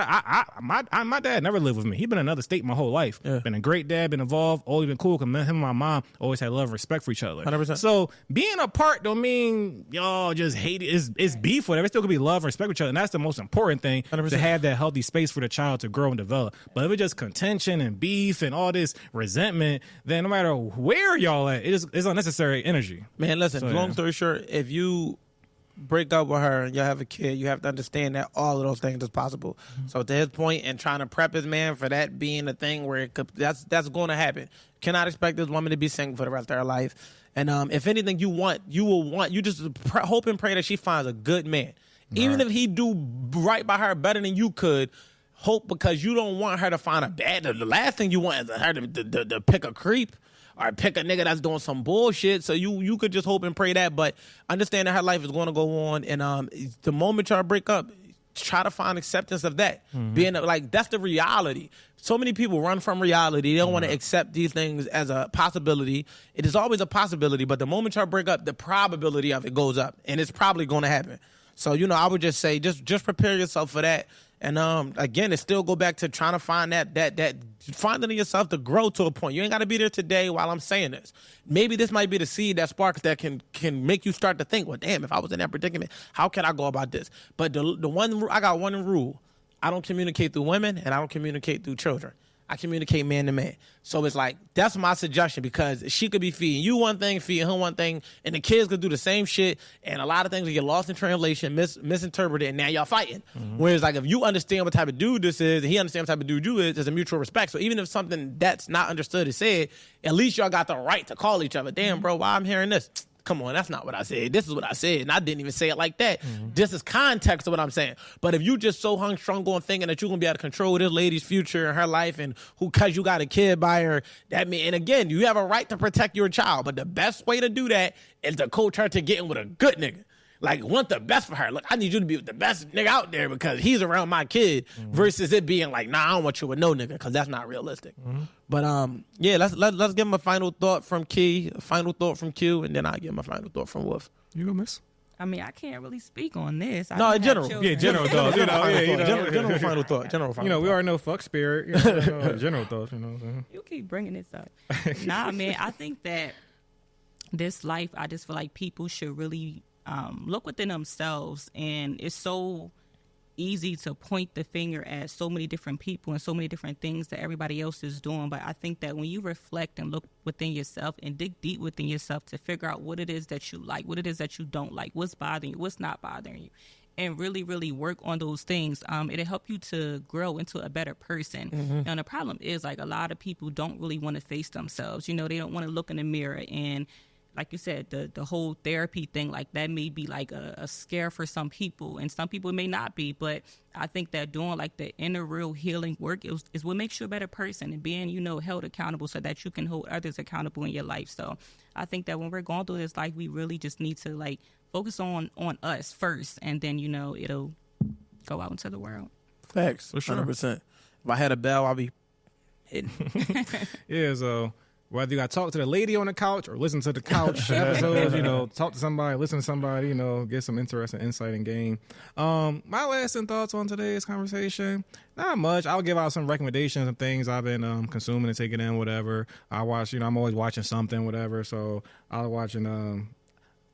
my dad never lived with me. He been in another state my whole life. Yeah. Been a great dad, been involved, always been cool. Cause him and my mom always had love and respect for each other. 100%. So being apart don't mean y'all just hate it. It's beef, whatever. It still could be love and respect for each other. And that's the most important thing, 100%. To have that healthy space for the child to grow and develop. But if it's just contention and beef and all this resentment, then no matter where y'all at, it's unnecessary energy. Man, listen, So, long story short, if you break up with her and you have a kid, you have to understand that all of those things is possible. Mm-hmm. So to his point, and trying to prep his man for that being a thing where that's going to happen. Cannot expect this woman to be single for the rest of her life. And if anything, you just hope and pray that she finds a good man. Right. Even if he do right by her better than you could, hope, because you don't want her to find a bad. The last thing you want is her to pick a creep. Or pick a nigga that's doing some bullshit. So you could just hope and pray that, but understand that her life is going to go on. And the moment y'all break up, try to find acceptance of that. Being like, that's the reality. So many people run from reality. They don't want to accept these things as a possibility. It is always a possibility, but the moment y'all break up, the probability of it goes up, and it's probably going to happen. So, I would just say, just prepare yourself for that. And again, it still go back to trying to find that finding yourself to grow to a point. You ain't got to be there today while I'm saying this. Maybe this might be the seed that sparks that can make you start to think, well, damn, if I was in that predicament, how can I go about this? But I got one rule. I don't communicate through women, and I don't communicate through children. I communicate man to man. So it's like, that's my suggestion, because she could be feeding you one thing, feeding him one thing, and the kids could do the same shit, and a lot of things will get lost in translation, misinterpreted, and now y'all fighting. Whereas, like, if you understand what type of dude this is, and he understands what type of dude you is, there's a mutual respect. So even if something that's not understood is said, at least y'all got the right to call each other. Damn, bro, why I'm hearing this? Come on, that's not what I said. This is what I said, and I didn't even say it like that. This is context of what I'm saying. But if you just so hung-strung on thinking that you're going to be able to control this lady's future and her life, and because you got a kid by her, and again, you have a right to protect your child, but the best way to do that is to coach her to getting with a good nigga. Like, want the best for her. Look, I need you to be with the best nigga out there because he's around my kid, versus it being like, nah, I don't want you with no nigga, because that's not realistic. But yeah, let's give him a final thought from Key, a final thought from Q, and then I'll give him a final thought from Wolf. You go, miss? I mean, I can't really speak on this. No, in general. Yeah, general thoughts. General final thought. General final thought. We already know fuck spirit. General thoughts, what I'm saying? You keep bringing this up. Nah, man, I think that this life, I just feel like people should really look within themselves, and it's so easy to point the finger at so many different people and so many different things that everybody else is doing. But I think that when you reflect and look within yourself and dig deep within yourself to figure out what it is that you like, what it is that you don't like, what's bothering you, what's not bothering you, and really, really work on those things, it'll help you to grow into a better person. And the problem is, like, a lot of people don't really want to face themselves. They don't want to look in the mirror, and like you said, the whole therapy thing, like, that may be like a scare for some people, and some people it may not be. But I think that doing like the inner real healing work is what makes you a better person, and being, held accountable so that you can hold others accountable in your life. So I think that when we're going through this life, we really just need to like focus on us first, and then, it'll go out into the world. Facts, 100%. If I had a bell, I'll be hitting. Yeah, so whether you got to talk to the lady on the couch or listen to the couch episodes, talk to somebody, listen to somebody, get some interesting insight and gain. My lasting thoughts on today's conversation, not much. I'll give out some recommendations and things I've been consuming and taking in, whatever. I watch, I'm always watching something, whatever. So I was watching,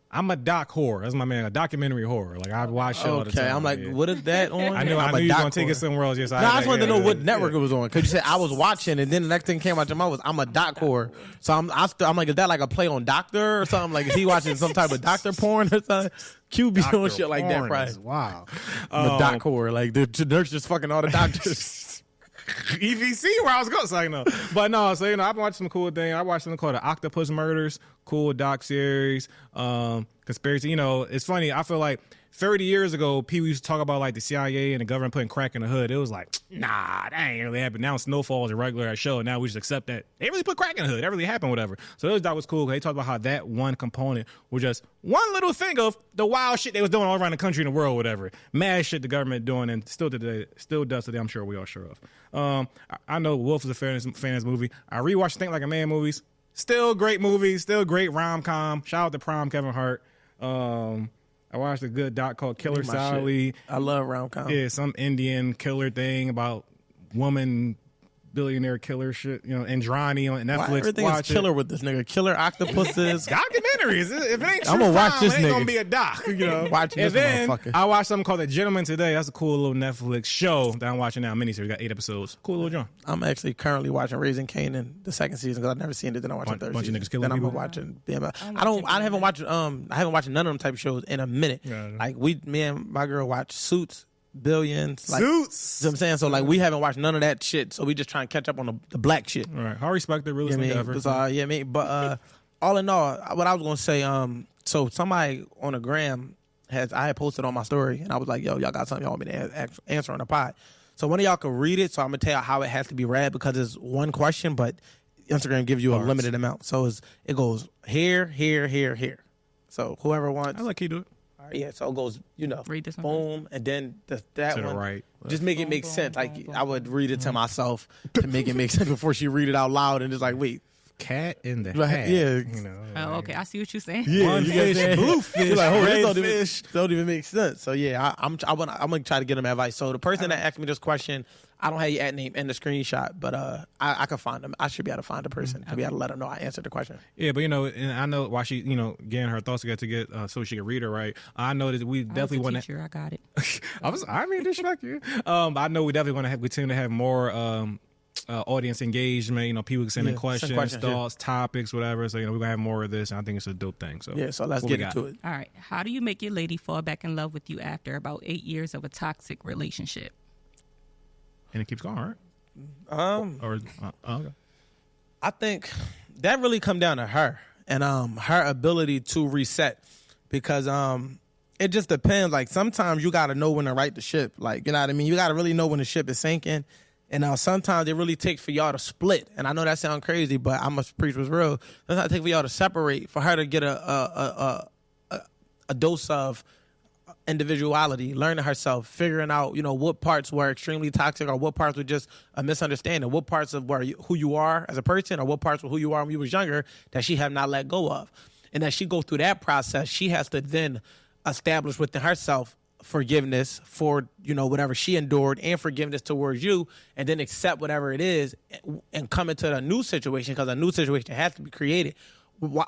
I'm a doc horror. That's my man, a documentary horror. Like, I watch it all the time. Okay, I'm like, what is that on? I knew you were going to take it somewhere else. Yes, I just wanted to know what network it was on, because you said I was watching, and then the next thing came out your mouth was I'm a doc horror. So I'm like, is that like a play on doctor or something? Like, is he watching some type of doctor porn or something? QB doing shit like that, right? Wow. I'm a doc horror. Like, the nurse just fucking all the doctors. EVC, where I was going, so I know. But no, so I've been watching some cool things. I watched something called The Octopus Murders, cool doc series, conspiracy. It's funny. I feel like 30 years ago, people used to talk about like the CIA and the government putting crack in the hood. It was like, nah, that ain't really happened. Now Snowfall is a regular show, and now we just accept that they really put crack in the hood. That really happened, whatever. So this doc was cool. They talked about how that one component was just one little thing of the wild shit they was doing all around the country and the world, whatever. Mad shit the government doing, and still does today. I'm sure we all sure of. I know Wolf is a fan of this movie. I rewatched Think Like a Man movies. Still great movies. Still great rom-com. Shout out to Prom Kevin Hart. I watched a good doc called Killer Sally. I love rom-com. Yeah, some Indian killer thing about woman billionaire killer shit, Andrani on Netflix. Why everything is killer with this nigga? Killer octopuses. Documentaries. If it ain't true, I'm gonna watch this it ain't nigga. gonna be a doc. Watching and this then motherfucker. I watched something called The Gentleman Today. That's a cool little Netflix show that I'm watching now. Miniseries, got 8 episodes. Cool little joint. I'm actually currently watching Raising Canaan, the second season, because I've never seen it. Then I watch the third season. Bunch of niggas killing then I'm people. watching. I haven't watched none of them type of shows in a minute. Yeah. Like me and my girl watch Suits. Billions, like, Suits. You know what I'm saying? So like, we haven't watched none of that shit, so we just trying to catch up on the black shit. All right, I respect the realest thing ever. But all in all, what I was gonna say, so somebody on a gram I had posted on my story, and I was like, yo, y'all got something y'all want me to answer on the pod. So one of y'all can read it, so I'm gonna tell you how it has to be read, because it's one question, but Instagram gives you a limited amount. So it goes here. So whoever wants. I like you do it. right, yeah, so it goes, Read this one boom, and then that To the one. right. Just make it Boom, make boom, sense. boom, Like, boom, I would boom. read it to myself to make it make sense before she read it out loud, and it's like, wait. Cat in the Right, hat. yeah. You know, Oh, okay. I see what you're saying. One you get fish, that? blue fish, You're like, oh, red this don't even make sense. So yeah, I'm gonna try to get them advice. So the person that asked me this question, I don't have your ad name in the screenshot, but I can find them. I should be able to find the person to be able to let them know I answered the question. Yeah, but and I know why she, getting her thoughts together to get so she can read her right. I know that we definitely want to. I got it. I mean, disrespect you. I know we definitely want to continue to have more audience engagement. People sending Yeah, questions, send questions, thoughts, topics, whatever. So we're gonna have more of this, and I think it's a dope thing. So Yeah, so let's what get we got? into it. All right. How do you make your lady fall back in love with you after about 8 years of a toxic relationship? And it keeps going, right? Or okay. I think that really come down to her and her ability to reset, because it just depends. Like, sometimes you got to know when to right the ship. Like, you know what I mean? You got to really know when the ship is sinking. And sometimes it really takes for y'all to split. And I know that sounds crazy, but I must preach what's real. Sometimes it takes for y'all to separate, for her to get a dose of individuality, learning herself, figuring out, what parts were extremely toxic, or what parts were just a misunderstanding, what parts of who you are as a person, or what parts of who you are when you was younger that she have not let go of. And as she goes through that process, she has to then establish within herself forgiveness for, whatever she endured, and forgiveness towards you, and then accept whatever it is and come into a new situation, because a new situation has to be created,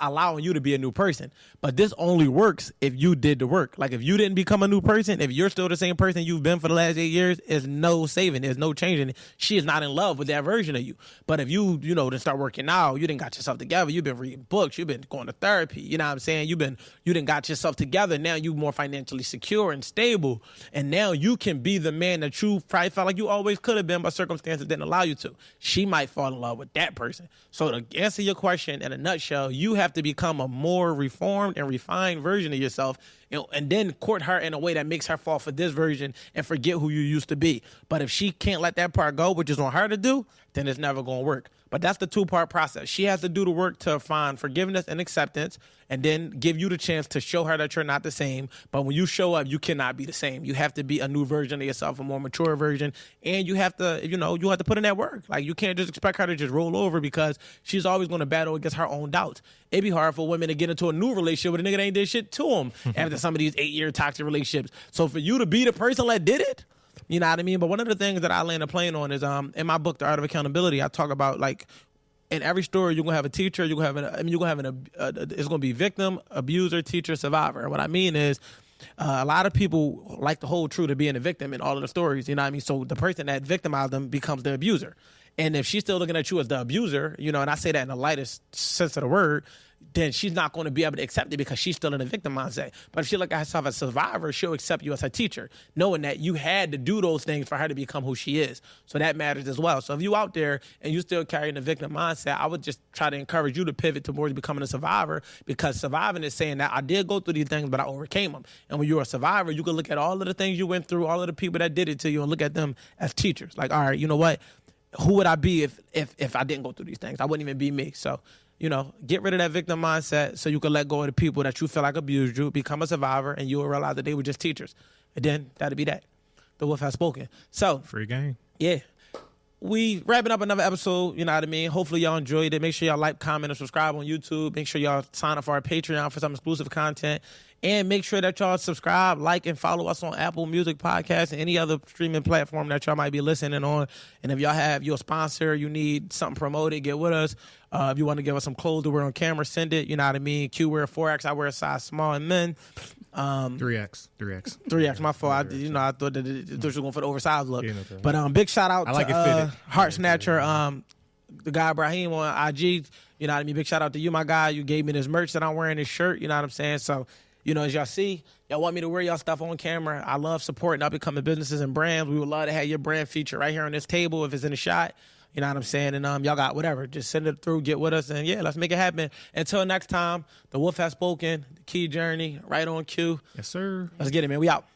allowing you to be a new person. But this only works if you did the work. Like, if you didn't become a new person, if you're still the same person you've been for the last 8 years, there's no saving, there's no changing. She is not in love with that version of you. But if you, to start working out, you didn't got yourself together, you've been reading books, you've been going to therapy, you know what I'm saying? You didn't got yourself together. Now you more financially secure and stable. And now you can be the man that you probably felt like you always could have been, but circumstances didn't allow you to. She might fall in love with that person. So to answer your question in a nutshell, you have to become a more reformed and refined version of yourself, and then court her in a way that makes her fall for this version and forget who you used to be. But if she can't let that part go, which is on her to do, then it's never going to work. But that's the 2-part process. She has to do the work to find forgiveness and acceptance, and then give you the chance to show her that you're not the same. But when you show up, you cannot be the same. You have to be a new version of yourself, a more mature version, and you have to, you have to put in that work. Like, you can't just expect her to just roll over, because she's always going to battle against her own doubts. It'd be hard for women to get into a new relationship with a nigga that ain't did shit to them after some of these 8-year toxic relationships. So for you to be the person that did it, you know what I mean? But one of the things that I land a plane on is in my book, The Art of Accountability, I talk about, like, in every story, you're gonna have a teacher. You're gonna have it's gonna be victim, abuser, teacher, survivor. And what I mean is, a lot of people like to hold true to being a victim in all of the stories. You know what I mean? So the person that victimized them becomes the abuser. And if she's still looking at you as the abuser, and I say that in the lightest sense of the word, then she's not going to be able to accept it, because she's still in a victim mindset. But if she look at herself as a survivor, she'll accept you as her teacher, knowing that you had to do those things for her to become who she is. So that matters as well. So if you out there and you still carrying the victim mindset, I would just try to encourage you to pivot towards becoming a survivor, because surviving is saying that I did go through these things, but I overcame them. And when you're a survivor, you can look at all of the things you went through, all of the people that did it to you, and look at them as teachers. Like, all right, you know what? Who would I be if I didn't go through these things? I wouldn't even be me. So, get rid of that victim mindset so you can let go of the people that you feel like abused you, become a survivor, and you will realize that they were just teachers. And then that'll be that. The wolf has spoken. So, Free game. yeah. We wrapping up another episode, you know what I mean? Hopefully y'all enjoyed it. Make sure y'all like, comment, and subscribe on YouTube. Make sure y'all sign up for our Patreon for some exclusive content. And make sure that y'all subscribe, like, and follow us on Apple Music Podcasts and any other streaming platform that y'all might be listening on. And if y'all have your sponsor, you need something promoted, get with us. If you want to give us some clothes to wear on camera, send it. You know what I mean? Q wear 4X, I wear a size small and men. 3X, my fault. I thought that you were going for the oversized look. Yeah, no problem. But big shout out like to it fitted. Heart Snatcher, the guy Ibrahim on IG. You know what I mean? Big shout out to you, my guy. You gave me this merch that I'm wearing, this shirt. You know what I'm saying? So, as y'all see, y'all want me to wear y'all stuff on camera. I love supporting up-and-coming businesses and brands. We would love to have your brand featured right here on this table if it's in the shot. You know what I'm saying? And y'all got whatever. Just send it through, get with us, and yeah, let's make it happen. Until next time, the wolf has spoken, the key journey, right on cue. Yes, sir. Let's get it, man. We out.